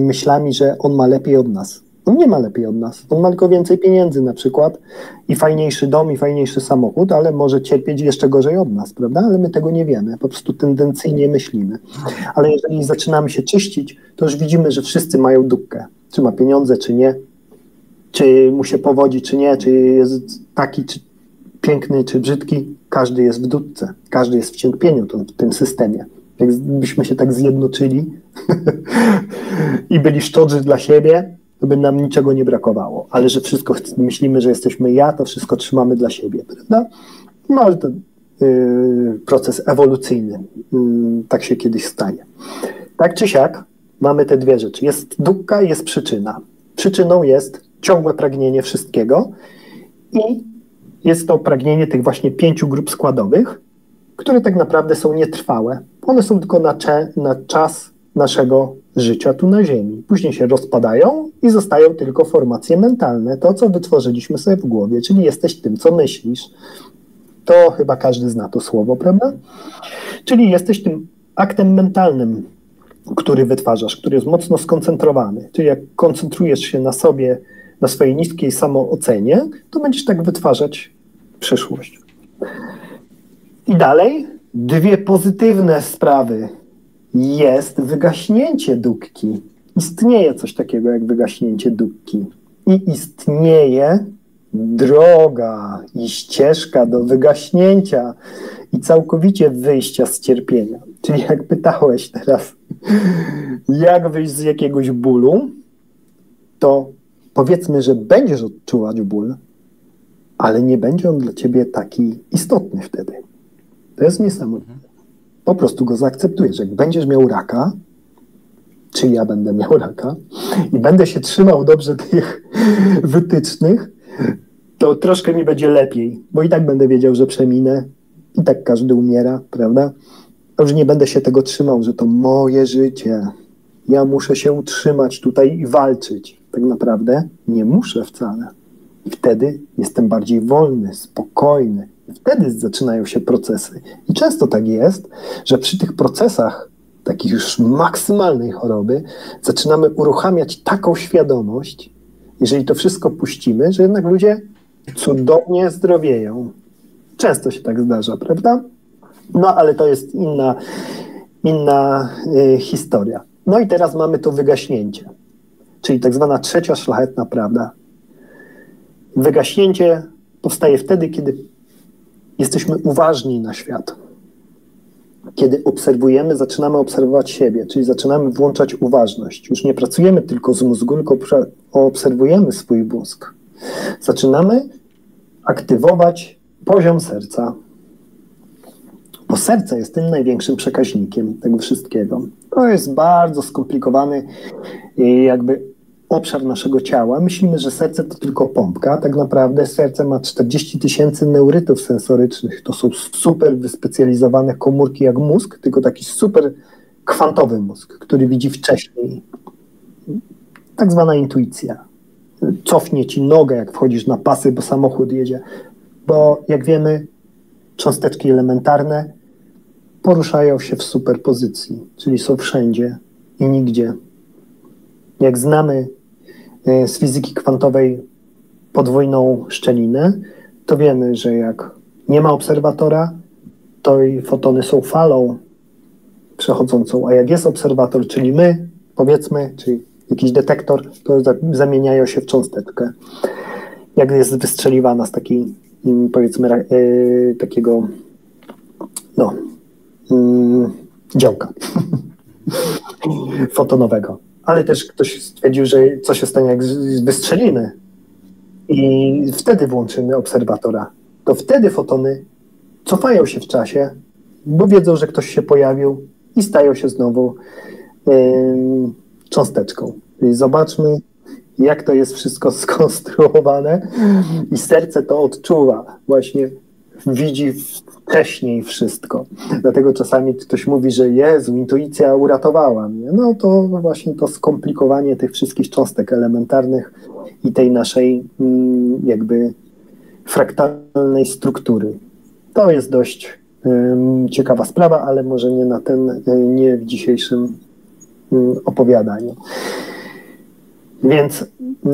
myślami, że on ma lepiej od nas. On nie ma lepiej od nas. On ma tylko więcej pieniędzy na przykład i fajniejszy dom, i fajniejszy samochód, ale może cierpieć jeszcze gorzej od nas, prawda? Ale my tego nie wiemy, po prostu tendencyjnie myślimy. Ale jeżeli zaczynamy się czyścić, to już widzimy, że wszyscy mają dupkę. Czy ma pieniądze, czy nie. Czy mu się powodzi, czy nie. Czy jest taki, czy piękny, czy brzydki. Każdy jest w dupce. Każdy jest w cierpieniu w tym systemie. Jakbyśmy się tak zjednoczyli i byli szczodrzy dla siebie, to by nam niczego nie brakowało. Ale że wszystko myślimy, że jesteśmy ja, to wszystko trzymamy dla siebie, prawda? No ale to proces ewolucyjny. Tak się kiedyś stanie. Tak czy siak mamy te 2 rzeczy. Jest dukka i jest przyczyna. Przyczyną jest ciągłe pragnienie wszystkiego i jest to pragnienie tych właśnie 5 grup składowych, które tak naprawdę są nietrwałe. One są tylko na czas naszego życia tu na Ziemi. Później się rozpadają i zostają tylko formacje mentalne, to co wytworzyliśmy sobie w głowie, czyli jesteś tym, co myślisz. To chyba każdy zna to słowo, prawda? Czyli jesteś tym aktem mentalnym, który wytwarzasz, który jest mocno skoncentrowany. Czyli jak koncentrujesz się na sobie, na swojej niskiej samoocenie, to będziesz tak wytwarzać przyszłość. I dalej 2 pozytywne sprawy. Jest wygaśnięcie dukki. Istnieje coś takiego jak wygaśnięcie dukki. I istnieje droga i ścieżka do wygaśnięcia i całkowicie wyjścia z cierpienia. Czyli jak pytałeś teraz, jak wyjść z jakiegoś bólu, to powiedzmy, że będziesz odczuwać ból, ale nie będzie on dla ciebie taki istotny wtedy. To jest niesamowite. Po prostu go zaakceptujesz. Jak będziesz miał raka, czy ja będę miał raka i będę się trzymał dobrze tych wytycznych, to troszkę mi będzie lepiej, bo i tak będę wiedział, że przeminę. I tak każdy umiera, prawda? A już nie będę się tego trzymał, że to moje życie. Ja muszę się utrzymać tutaj i walczyć. Tak naprawdę nie muszę wcale. I wtedy jestem bardziej wolny, spokojny. I wtedy zaczynają się procesy. I często tak jest, że przy tych procesach takiej już maksymalnej choroby zaczynamy uruchamiać taką świadomość, jeżeli to wszystko puścimy, że jednak ludzie cudownie zdrowieją. Często się tak zdarza, prawda? No ale to jest inna historia. No i teraz mamy to wygaśnięcie, czyli tak zwana 3. szlachetna prawda. Wygaśnięcie powstaje wtedy, kiedy jesteśmy uważni na świat. Kiedy obserwujemy, zaczynamy obserwować siebie, czyli zaczynamy włączać uważność. Już nie pracujemy tylko z mózgu, tylko obserwujemy swój mózg. Zaczynamy aktywować poziom serca. Bo serce jest tym największym przekaźnikiem tego wszystkiego. To jest bardzo skomplikowany jakby obszar naszego ciała. Myślimy, że serce to tylko pompka. Tak naprawdę serce ma 40 000 neurytów sensorycznych. To są super wyspecjalizowane komórki jak mózg, tylko taki super kwantowy mózg, który widzi wcześniej. Tak zwana intuicja. Cofnie ci nogę, jak wchodzisz na pasy, bo samochód jedzie. Bo jak wiemy, cząsteczki elementarne poruszają się w superpozycji, czyli są wszędzie i nigdzie. Jak znamy z fizyki kwantowej podwójną szczelinę, to wiemy, że jak nie ma obserwatora, to i fotony są falą przechodzącą, a jak jest obserwator, czyli my, powiedzmy, czyli jakiś detektor, to zamieniają się w cząsteczkę. Jak jest wystrzeliwana z takiej, powiedzmy, takiego działka fotonowego. Ale też ktoś stwierdził, że co się stanie, jak wystrzelimy i wtedy włączymy obserwatora, to wtedy fotony cofają się w czasie, bo wiedzą, że ktoś się pojawił i stają się znowu cząsteczką. Czyli zobaczmy, jak to jest wszystko skonstruowane i serce to odczuwa, właśnie widzi wcześniej wszystko. Dlatego czasami ktoś mówi, że Jezu, intuicja uratowała mnie. No to właśnie to skomplikowanie tych wszystkich cząstek elementarnych i tej naszej jakby fraktalnej struktury. To jest dość ciekawa sprawa, ale może nie w dzisiejszym opowiadaniu. Więc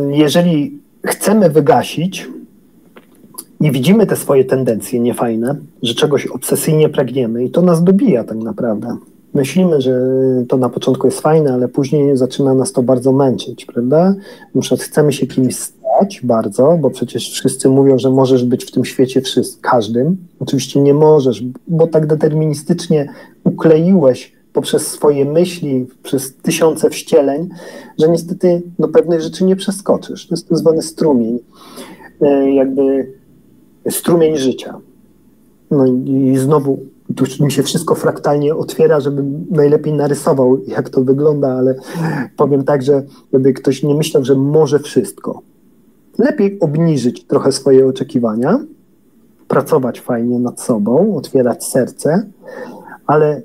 jeżeli chcemy wygasić i widzimy te swoje tendencje niefajne, że czegoś obsesyjnie pragniemy i to nas dobija tak naprawdę. Myślimy, że to na początku jest fajne, ale później zaczyna nas to bardzo męczyć, prawda? Na przykład chcemy się kimś stać bardzo, bo przecież wszyscy mówią, że możesz być w tym świecie każdym. Oczywiście nie możesz, bo tak deterministycznie ukleiłeś poprzez swoje myśli, przez tysiące wcieleń, że niestety do pewnych rzeczy nie przeskoczysz. To jest tak zwany strumień, jakby strumień życia. No i znowu tu mi się wszystko fraktalnie otwiera, żebym najlepiej narysował, jak to wygląda, ale powiem tak, że żeby ktoś nie myślał, że może wszystko. Lepiej obniżyć trochę swoje oczekiwania, pracować fajnie nad sobą, otwierać serce, ale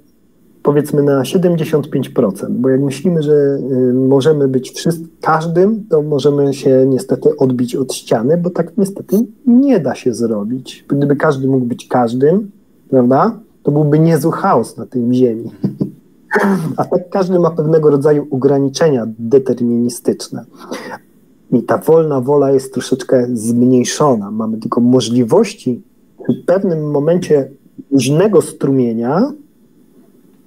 powiedzmy na 75%, bo jak myślimy, że możemy być każdym, to możemy się niestety odbić od ściany, bo tak niestety nie da się zrobić. Gdyby każdy mógł być każdym, prawda, to byłby niezły chaos na tej ziemi. A tak każdy ma pewnego rodzaju ograniczenia deterministyczne. I ta wolna wola jest troszeczkę zmniejszona. Mamy tylko możliwości w pewnym momencie luźnego strumienia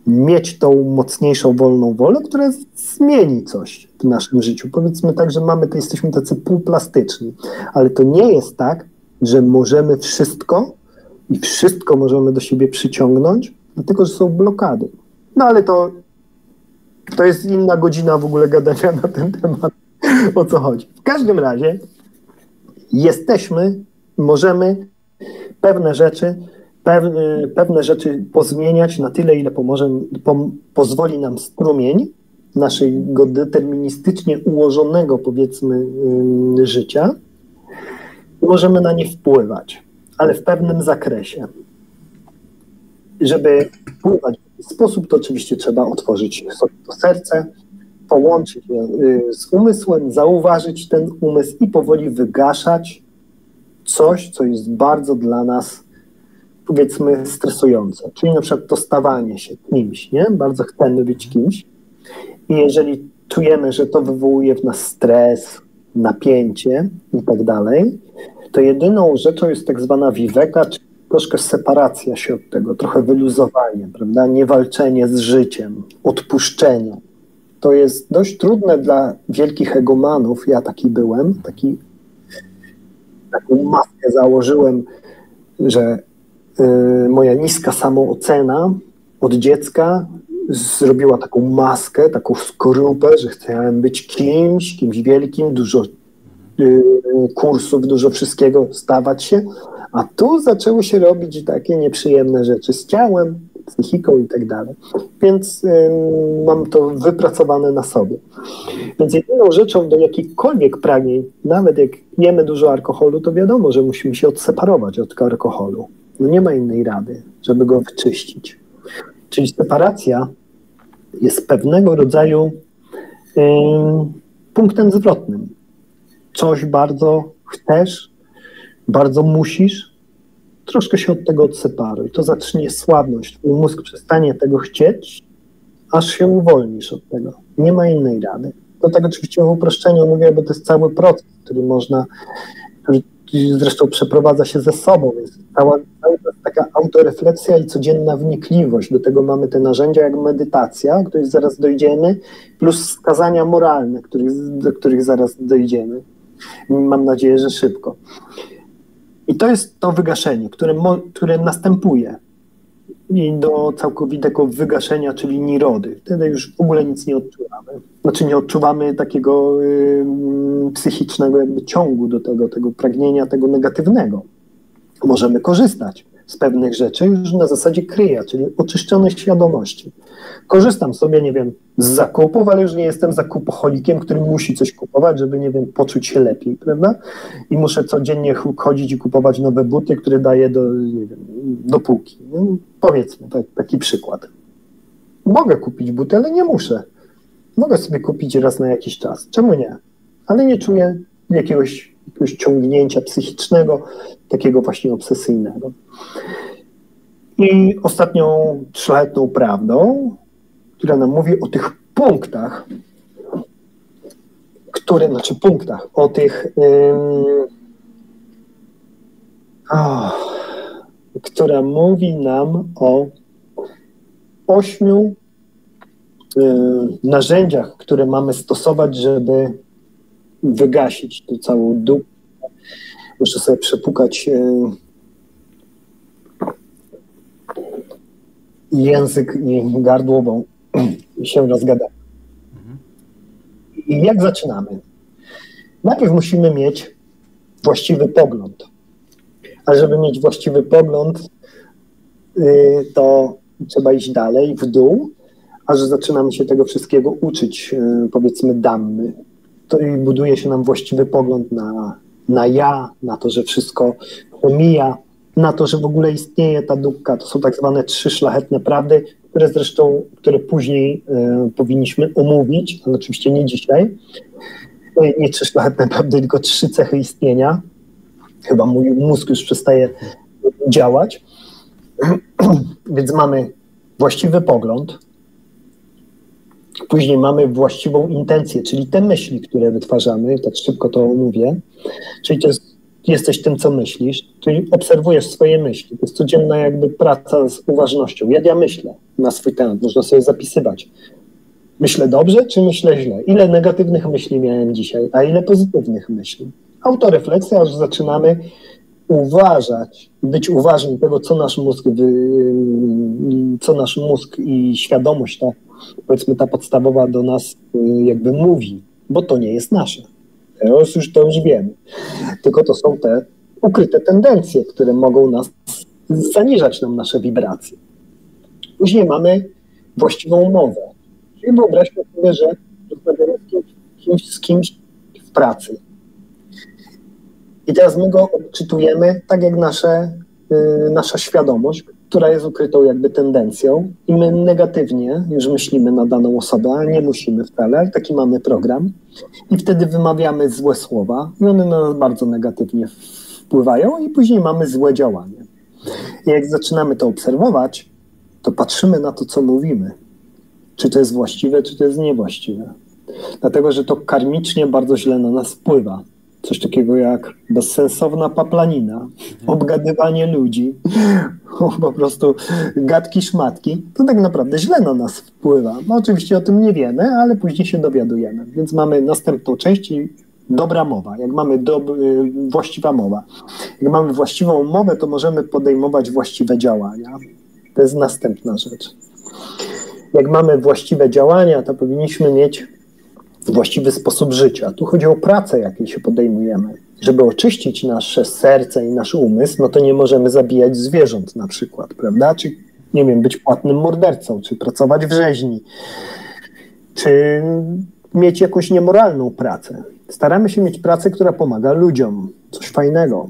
mieć tą mocniejszą, wolną wolę, która zmieni coś w naszym życiu. Powiedzmy tak, że jesteśmy tacy półplastyczni, ale to nie jest tak, że możemy wszystko i wszystko możemy do siebie przyciągnąć, dlatego, że są blokady. No ale to jest inna godzina w ogóle gadania na ten temat, o co chodzi. W każdym razie możemy pewne rzeczy pozmieniać na tyle, ile pozwoli nam strumień naszego deterministycznie ułożonego, powiedzmy, życia. Możemy na nie wpływać, ale w pewnym zakresie. Żeby wpływać w ten sposób, to oczywiście trzeba otworzyć sobie to serce, połączyć je z umysłem, zauważyć ten umysł i powoli wygaszać coś, co jest bardzo dla nas, powiedzmy, stresujące. Czyli na przykład to stawanie się kimś, nie? Bardzo chcemy być kimś. I jeżeli czujemy, że to wywołuje w nas stres, napięcie i tak dalej, to jedyną rzeczą jest tak zwana viveka, czyli troszkę separacja się od tego, trochę wyluzowanie, prawda? Niewalczenie z życiem, odpuszczenie. To jest dość trudne dla wielkich egomanów. Ja taki byłem, taką maskę założyłem, że moja niska samoocena od dziecka zrobiła taką maskę, taką skorupę, że chciałem być kimś wielkim, dużo kursów, dużo wszystkiego, stawać się, a tu zaczęły się robić takie nieprzyjemne rzeczy z ciałem, psychiką i tak dalej. Więc mam to wypracowane na sobie. Więc jedyną rzeczą do jakichkolwiek pragnień, nawet jak pijemy dużo alkoholu, to wiadomo, że musimy się odseparować od alkoholu. No nie ma innej rady, żeby go wyczyścić. Czyli separacja jest pewnego rodzaju punktem zwrotnym. Coś bardzo chcesz, bardzo musisz, troszkę się od tego odseparuj. To zacznie słabnąć. Twój mózg przestanie tego chcieć, aż się uwolnisz od tego. Nie ma innej rady. To tak oczywiście w uproszczeniu mówię, bo to jest cały proces, który zresztą przeprowadza się ze sobą. Jest cała taka autorefleksja i codzienna wnikliwość. Do tego mamy te narzędzia jak medytacja, o których zaraz dojdziemy, plus wskazania moralne, do których zaraz dojdziemy. Mam nadzieję, że szybko. I to jest to wygaszenie, które następuje do całkowitego wygaszenia, czyli nirody. Wtedy już w ogóle nic nie odczuwamy. Znaczy nie odczuwamy takiego psychicznego jakby ciągu do tego pragnienia, tego negatywnego. Możemy korzystać z pewnych rzeczy już na zasadzie kryja, czyli oczyszczonej świadomości. Korzystam sobie, nie wiem, z zakupów, ale już nie jestem zakupoholikiem, który musi coś kupować, żeby, nie wiem, poczuć się lepiej, prawda? I muszę codziennie chodzić i kupować nowe buty, które daję do półki. No, powiedzmy, taki przykład. Mogę kupić buty, ale nie muszę. Mogę sobie kupić raz na jakiś czas. Czemu nie? Ale nie czuję jakiegoś ciągnięcia psychicznego, takiego właśnie obsesyjnego. I ostatnią szlachetną prawdą, która nam mówi o tych punktach, o tych, która mówi nam o 8 narzędziach, które mamy stosować, żeby wygasić tę całą dupę. Muszę sobie przepukać język i gardło, bo się rozgada. I jak zaczynamy? Najpierw musimy mieć właściwy pogląd. A żeby mieć właściwy pogląd, to trzeba iść dalej, w dół, aż zaczynamy się tego wszystkiego uczyć, powiedzmy, Dhammy. To i buduje się nam właściwy pogląd na ja, na to, że wszystko pomija, na to, że w ogóle istnieje ta dupka. To są tak zwane 3 szlachetne prawdy, które później powinniśmy omówić, ale oczywiście nie dzisiaj. Nie 3 szlachetne prawdy, tylko 3 cechy istnienia. Chyba mój mózg już przestaje działać. Więc mamy właściwy pogląd, później mamy właściwą intencję, czyli te myśli, które wytwarzamy, tak szybko to omówię, czyli to jesteś tym, co myślisz, czyli obserwujesz swoje myśli. To jest codzienna jakby praca z uważnością. Jak ja myślę na swój temat, można sobie zapisywać. Myślę dobrze, czy myślę źle? Ile negatywnych myśli miałem dzisiaj, a ile pozytywnych myśli? Autorefleksja, aż zaczynamy uważać, być uważni tego, co nasz mózg i świadomość, powiedzmy ta podstawowa do nas jakby mówi, bo to nie jest nasze. To już wiemy. Tylko to są te ukryte tendencje, które mogą zaniżać nam nasze wibracje. Później mamy właściwą mowę. Czyli wyobraźmy sobie, że rozmawiamy z kimś w pracy. I teraz my go odczytujemy tak jak nasza świadomość, która jest ukrytą jakby tendencją i my negatywnie już myślimy na daną osobę, a nie musimy wcale, ale taki mamy program i wtedy wymawiamy złe słowa i one na nas bardzo negatywnie wpływają i później mamy złe działanie. I jak zaczynamy to obserwować, to patrzymy na to, co mówimy. Czy to jest właściwe, czy to jest niewłaściwe. Dlatego, że to karmicznie bardzo źle na nas wpływa. Coś takiego jak bezsensowna paplanina, obgadywanie ludzi, po prostu gadki, szmatki, to tak naprawdę źle na nas wpływa. No oczywiście o tym nie wiemy, ale później się dowiadujemy. Więc mamy następną część i dobra mowa. Jak mamy właściwa mowa. Jak mamy właściwą mowę, to możemy podejmować właściwe działania. To jest następna rzecz. Jak mamy właściwe działania, to powinniśmy mieć właściwy sposób życia. Tu chodzi o pracę, jakiej się podejmujemy. Żeby oczyścić nasze serce i nasz umysł, no to nie możemy zabijać zwierząt na przykład, prawda? Czy nie wiem, być płatnym mordercą, czy pracować w rzeźni, czy mieć jakąś niemoralną pracę. Staramy się mieć pracę, która pomaga ludziom, coś fajnego.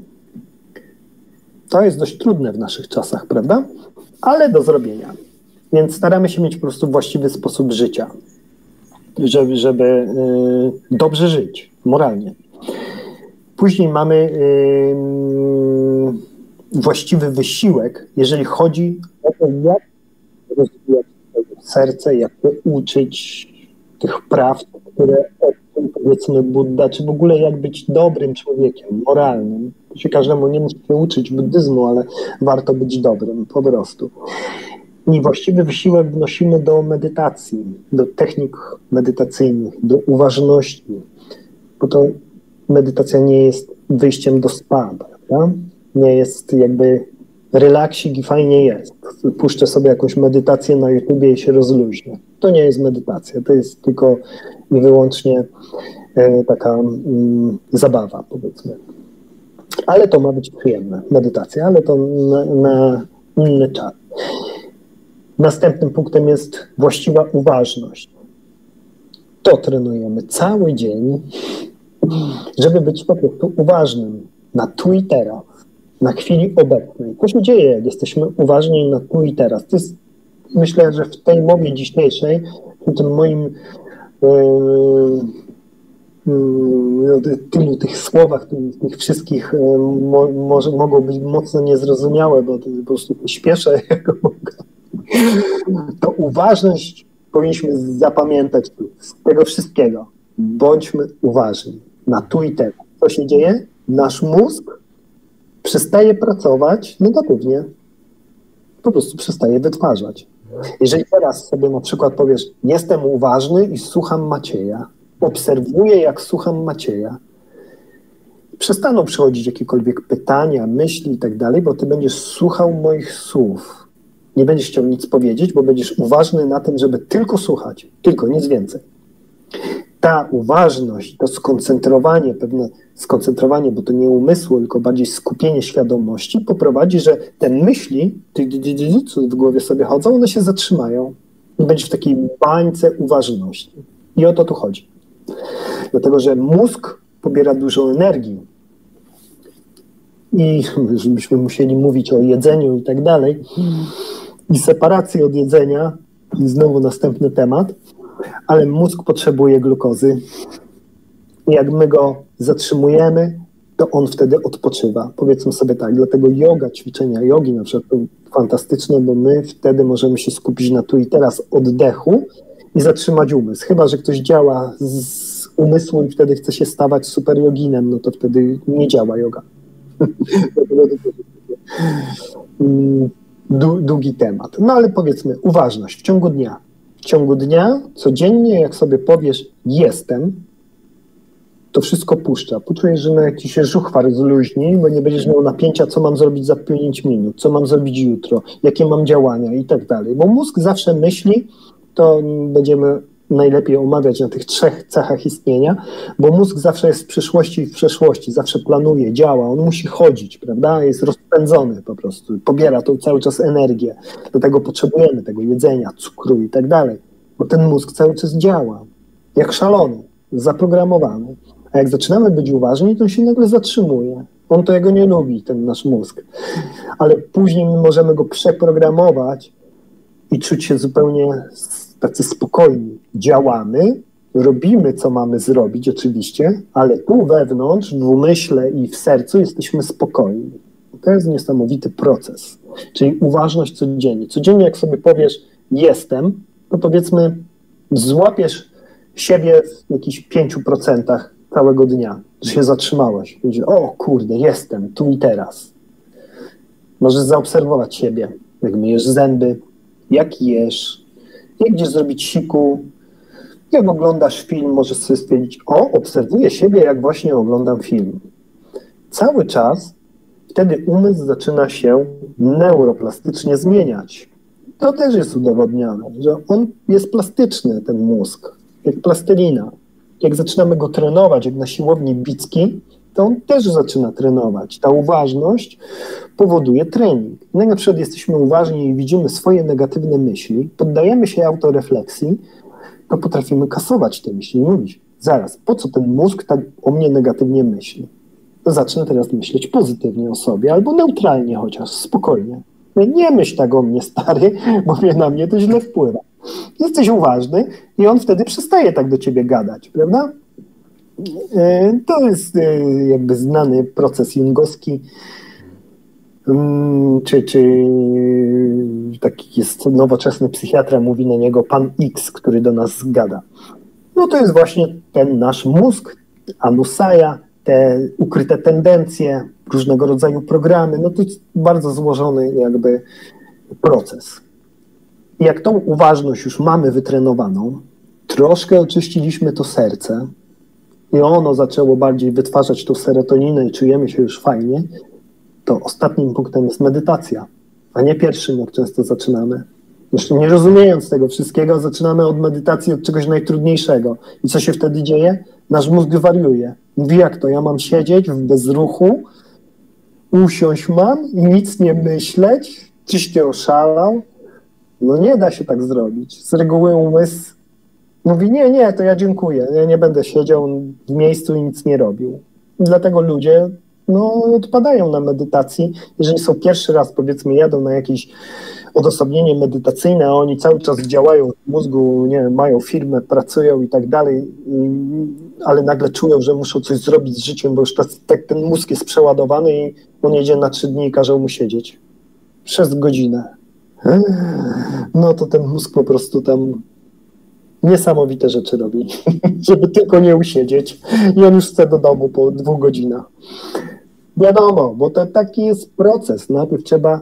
To jest dość trudne w naszych czasach, prawda? Ale do zrobienia. Więc staramy się mieć po prostu właściwy sposób życia, żeby dobrze żyć, moralnie. Później mamy właściwy wysiłek, jeżeli chodzi o to, jak rozwijać serce, jak to uczyć tych praw, które powiedzmy Budda, czy w ogóle jak być dobrym człowiekiem, moralnym. Każdemu nie musi się uczyć buddyzmu, ale warto być dobrym po prostu. I właściwy wysiłek wnosimy do medytacji, do technik medytacyjnych, do uważności, bo to medytacja nie jest wyjściem do spa, prawda? Nie jest jakby relaksik i fajnie jest. Puszczę sobie jakąś medytację na YouTubie i się rozluźnię. To nie jest medytacja, to jest tylko i wyłącznie taka zabawa, powiedzmy. Ale to ma być przyjemne, medytacja, ale to na inny czas. Następnym punktem jest właściwa uważność. To trenujemy cały dzień, żeby być po prostu uważnym na tu i teraz, na chwili obecnej. To się dzieje, jak jesteśmy uważni na tu i teraz. To jest, myślę, że w tej mowie dzisiejszej, w tym moim tylu tych słowach, tych wszystkich może mogą być mocno niezrozumiałe, bo po prostu śpieszę jak mogę. To uważność powinniśmy zapamiętać z tego wszystkiego. Bądźmy uważni na tu i teraz. Co się dzieje? Nasz mózg przestaje pracować negatywnie. Po prostu przestaje wytwarzać. Jeżeli teraz sobie na przykład powiesz, jestem uważny i słucham Macieja, obserwuję, jak słucham Macieja, przestaną przychodzić jakiekolwiek pytania, myśli i tak dalej, bo ty będziesz słuchał moich słów. Nie będziesz chciał nic powiedzieć, bo będziesz uważny na tym, żeby tylko słuchać. Tylko, nic więcej. Ta uważność, to skoncentrowanie, bo to nie umysłu, tylko bardziej skupienie świadomości, poprowadzi, że te myśli, co w głowie sobie chodzą, one się zatrzymają. I będziesz w takiej bańce uważności. I o to tu chodzi. Dlatego, że mózg pobiera dużo energii. I żebyśmy musieli mówić o jedzeniu i tak dalej, i separacji od jedzenia, i znowu następny temat, ale mózg potrzebuje glukozy. I jak my go zatrzymujemy, to on wtedy odpoczywa. Powiedzmy sobie tak, dlatego ćwiczenia jogi na przykład to fantastyczne, bo my wtedy możemy się skupić na tu i teraz oddechu i zatrzymać umysł. Chyba że ktoś działa z umysłu i wtedy chce się stawać super joginem, no to wtedy nie działa joga. Długi temat. No ale powiedzmy, uważność w ciągu dnia. W ciągu dnia, codziennie, jak sobie powiesz jestem, to wszystko puszcza. Poczujesz, że jakiś się żuchwar zluźni, bo nie będziesz miał napięcia, co mam zrobić za 5 minut, co mam zrobić jutro, jakie mam działania i tak dalej. Bo mózg zawsze myśli, to będziemy najlepiej omawiać na tych 3 cechach istnienia, bo mózg zawsze jest w przyszłości i w przeszłości, zawsze planuje, działa, on musi chodzić, prawda, jest rozpędzony po prostu, pobiera tą cały czas energię, do tego potrzebujemy tego jedzenia, cukru i tak dalej, bo ten mózg cały czas działa, jak szalony, zaprogramowany, a jak zaczynamy być uważni, to on się nagle zatrzymuje, on tego nie lubi, ten nasz mózg, ale później my możemy go przeprogramować i czuć się zupełnie tacy spokojni. Działamy, robimy, co mamy zrobić oczywiście, ale tu wewnątrz, w umyśle i w sercu jesteśmy spokojni. To jest niesamowity proces. Czyli uważność codziennie. Codziennie jak sobie powiesz jestem, to powiedzmy złapiesz siebie w jakichś 5% całego dnia, że się zatrzymałeś. Mówisz, o kurde, jestem, tu i teraz. Możesz zaobserwować siebie, jak myjesz zęby, jak jesz, jak gdzieś zrobić siku, jak oglądasz film, możesz sobie stwierdzić, obserwuję siebie, jak właśnie oglądam film. Cały czas wtedy umysł zaczyna się neuroplastycznie zmieniać. To też jest udowodnione, że on jest plastyczny, ten mózg, jak plastelina. Jak zaczynamy go trenować, jak na siłowni bicki, to on też zaczyna trenować. Ta uważność powoduje trening. No, na przykład jesteśmy uważni i widzimy swoje negatywne myśli, poddajemy się autorefleksji, to potrafimy kasować te myśli i mówić, zaraz, po co ten mózg tak o mnie negatywnie myśli? To zacznę teraz myśleć pozytywnie o sobie, albo neutralnie chociaż, spokojnie. Nie myśl tak o mnie, stary, bo na mnie to źle wpływa. Jesteś uważny i on wtedy przestaje tak do ciebie gadać, prawda? To jest jakby znany proces jungowski, czy taki jest nowoczesny psychiatra, mówi na niego pan X, który do nas gada. No to jest właśnie ten nasz mózg, anusaja, te ukryte tendencje, różnego rodzaju programy, no to jest bardzo złożony jakby proces. I jak tą uważność już mamy wytrenowaną, troszkę oczyściliśmy to serce i ono zaczęło bardziej wytwarzać tą serotoninę i czujemy się już fajnie, to ostatnim punktem jest medytacja, a nie pierwszym, jak często zaczynamy. Jeszcze nie rozumiejąc tego wszystkiego, zaczynamy od medytacji, od czegoś najtrudniejszego. I co się wtedy dzieje? Nasz mózg wariuje. Mówi, jak to? Ja mam siedzieć w bezruchu, usiąść mam i nic nie myśleć? Czyś ty oszalał? No nie da się tak zrobić. Z reguły umysł mówi, nie, to ja dziękuję. Ja nie będę siedział w miejscu i nic nie robił. Dlatego ludzie odpadają na medytacji. Jeżeli są pierwszy raz, powiedzmy, jadą na jakieś odosobnienie medytacyjne, a oni cały czas działają w mózgu, nie wiem, mają firmę, pracują i tak dalej, ale nagle czują, że muszą coś zrobić z życiem, bo już tak ten mózg jest przeładowany i on jedzie na 3 dni i każą mu siedzieć przez godzinę. No to ten mózg po prostu tam niesamowite rzeczy robi, żeby tylko nie usiedzieć i on już chce do domu po 2 godzinach. Wiadomo, bo to taki jest proces. Najpierw trzeba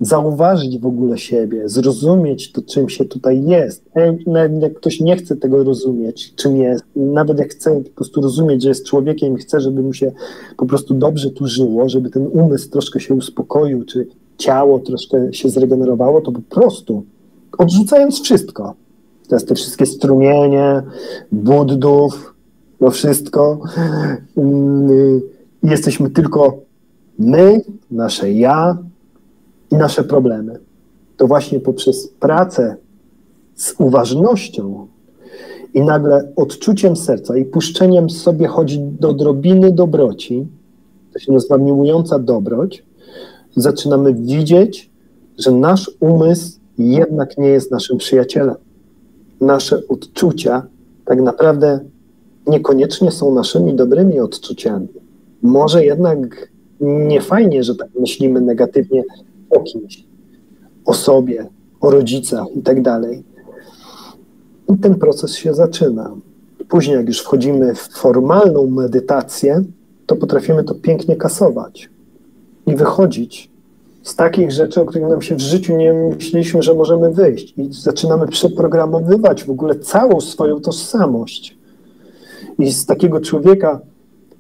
zauważyć w ogóle siebie, zrozumieć to, czym się tutaj jest. Nawet jak ktoś nie chce tego rozumieć, czym jest, nawet jak chce po prostu rozumieć, że jest człowiekiem i chce, żeby mu się po prostu dobrze tu żyło, żeby ten umysł troszkę się uspokoił, czy ciało troszkę się zregenerowało, to po prostu odrzucając wszystko, teraz te wszystkie strumienie, buddów, to wszystko, jesteśmy tylko my, nasze ja i nasze problemy. To właśnie poprzez pracę z uważnością i nagle odczuciem serca i puszczeniem sobie choć do odrobiny dobroci, to się nazywa miłująca dobroć, zaczynamy widzieć, że nasz umysł jednak nie jest naszym przyjacielem. Nasze odczucia tak naprawdę niekoniecznie są naszymi dobrymi odczuciami. Może jednak nie fajnie, że tak myślimy negatywnie o kimś, o sobie, o rodzicach i tak dalej. I ten proces się zaczyna. Później, jak już wchodzimy w formalną medytację, to potrafimy to pięknie kasować i wychodzić z takich rzeczy, o których nam się w życiu nie myśleliśmy, że możemy wyjść. I zaczynamy przeprogramowywać w ogóle całą swoją tożsamość. I z takiego człowieka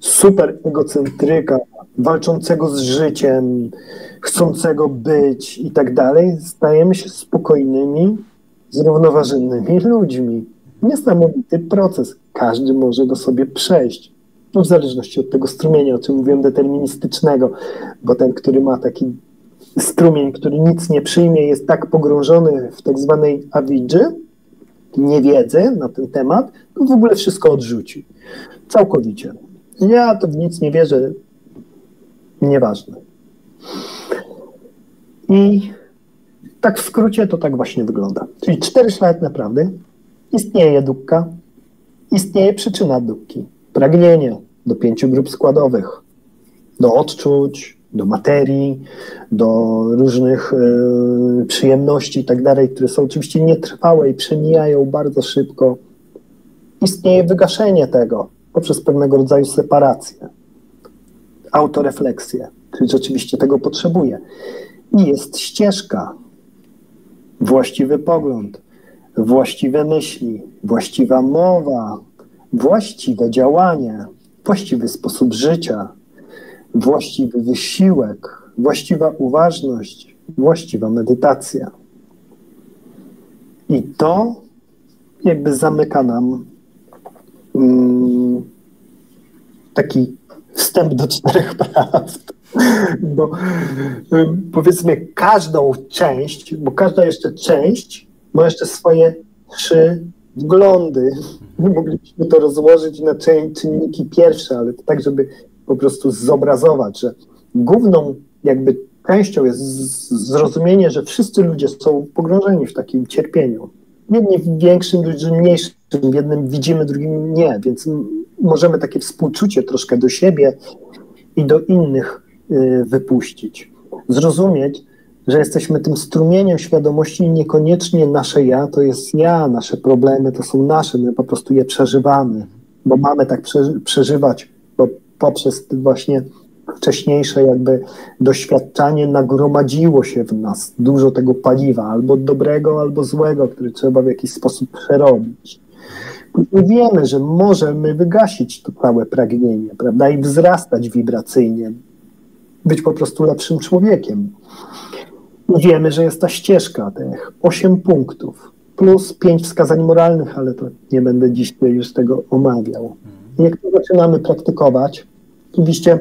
super egocentryka, walczącego z życiem, chcącego być i tak dalej, stajemy się spokojnymi, zrównoważonymi ludźmi. Niesamowity proces. Każdy może go sobie przejść. No w zależności od tego strumienia, o czym mówiłem, deterministycznego, bo ten, który ma taki strumień, który nic nie przyjmie, jest tak pogrążony w tak zwanej awidży, niewiedzy na ten temat, to w ogóle wszystko odrzuci. Całkowicie. Ja to w nic nie wierzę. Nieważne. I tak w skrócie to tak właśnie wygląda. Czyli 4 szlachetne prawdy. Istnieje dukka, istnieje przyczyna dukki. Pragnienie do 5 grup składowych. Do odczuć, do materii, do różnych przyjemności i tak dalej, które są oczywiście nietrwałe i przemijają bardzo szybko. Istnieje wygaszenie tego poprzez pewnego rodzaju separację, autorefleksję, czyli rzeczywiście tego potrzebuje. I jest ścieżka, właściwy pogląd, właściwe myśli, właściwa mowa, właściwe działanie, właściwy sposób życia, właściwy wysiłek, właściwa uważność, właściwa medytacja. I to jakby zamyka nam taki wstęp wstęp do 4 prawd. Bo powiedzmy każdą część, bo każda jeszcze część ma jeszcze swoje 3 wglądy. Moglibyśmy to rozłożyć na czynniki pierwsze, ale to tak, żeby po prostu zobrazować, że główną jakby częścią jest zrozumienie, że wszyscy ludzie są pogrążeni w takim cierpieniu. Jedni w większym, drudzy mniejszym, w jednym widzimy, drugim nie, więc możemy takie współczucie troszkę do siebie i do innych wypuścić. Zrozumieć, że jesteśmy tym strumieniem świadomości i niekoniecznie nasze ja to jest ja, nasze problemy to są nasze, my po prostu je przeżywamy, bo mamy tak przeżywać, bo poprzez właśnie wcześniejsze jakby doświadczanie nagromadziło się w nas dużo tego paliwa, albo dobrego, albo złego, który trzeba w jakiś sposób przerobić. I wiemy, że możemy wygasić to całe pragnienie, prawda, i wzrastać wibracyjnie, być po prostu lepszym człowiekiem. I wiemy, że jest ta ścieżka, tych 8 punktów, plus 5 wskazań moralnych, ale to nie będę dziś już tego omawiał. I jak to zaczynamy praktykować, oczywiście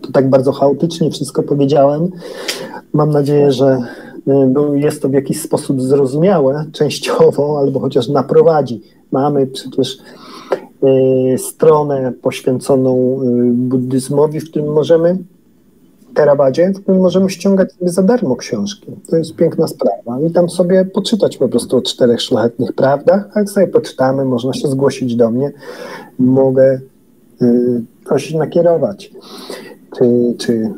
to tak bardzo chaotycznie wszystko powiedziałem, mam nadzieję, że jest to w jakiś sposób zrozumiałe, częściowo, albo chociaż naprowadzi. Mamy przecież stronę poświęconą buddyzmowi, w którym możemy Theravadzie, w którym możemy ściągać sobie za darmo książki. To jest piękna sprawa. I tam sobie poczytać po prostu o 4 szlachetnych prawdach. A jak sobie poczytamy, można się zgłosić do mnie. Mogę coś nakierować, czy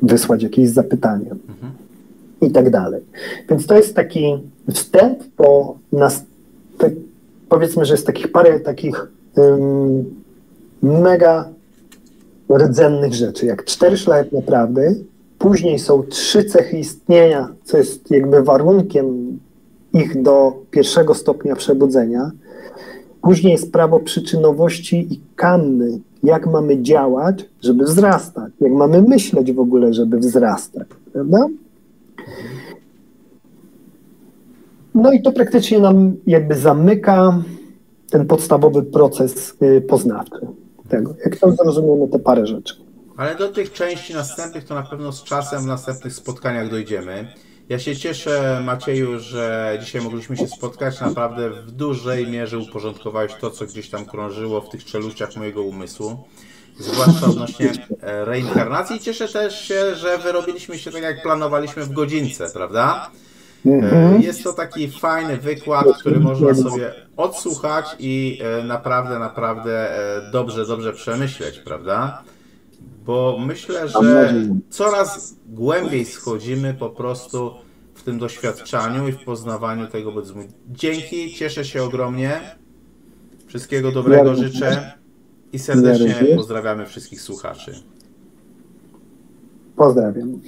wysłać jakieś zapytanie i tak dalej. Więc to jest taki wstęp po nas, powiedzmy, że jest takich parę takich mega rdzennych rzeczy, jak 4 szlachetne prawdy, później są 3 cechy istnienia, co jest jakby warunkiem ich do 1. stopnia przebudzenia. Później jest prawo przyczynowości i kanny, jak mamy działać, żeby wzrastać, jak mamy myśleć w ogóle, żeby wzrastać, prawda? No i to praktycznie nam jakby zamyka ten podstawowy proces poznawczy tego. Jak to zrozumiemy te parę rzeczy. Ale do tych części następnych to na pewno z czasem w następnych spotkaniach dojdziemy. Ja się cieszę, Macieju, że dzisiaj mogliśmy się spotkać. Naprawdę w dużej mierze uporządkowałeś to, co gdzieś tam krążyło w tych czeluściach mojego umysłu. Zwłaszcza odnośnie reinkarnacji. I cieszę też się, że wyrobiliśmy się tak, jak planowaliśmy w godzince, prawda? Jest to taki fajny wykład, który można sobie odsłuchać i naprawdę dobrze przemyśleć, prawda? Bo myślę, że coraz głębiej schodzimy po prostu w tym doświadczaniu i w poznawaniu tego buddyzmu. Dzięki, cieszę się ogromnie. Wszystkiego dobrego życzę i serdecznie pozdrawiamy wszystkich słuchaczy. Pozdrawiam.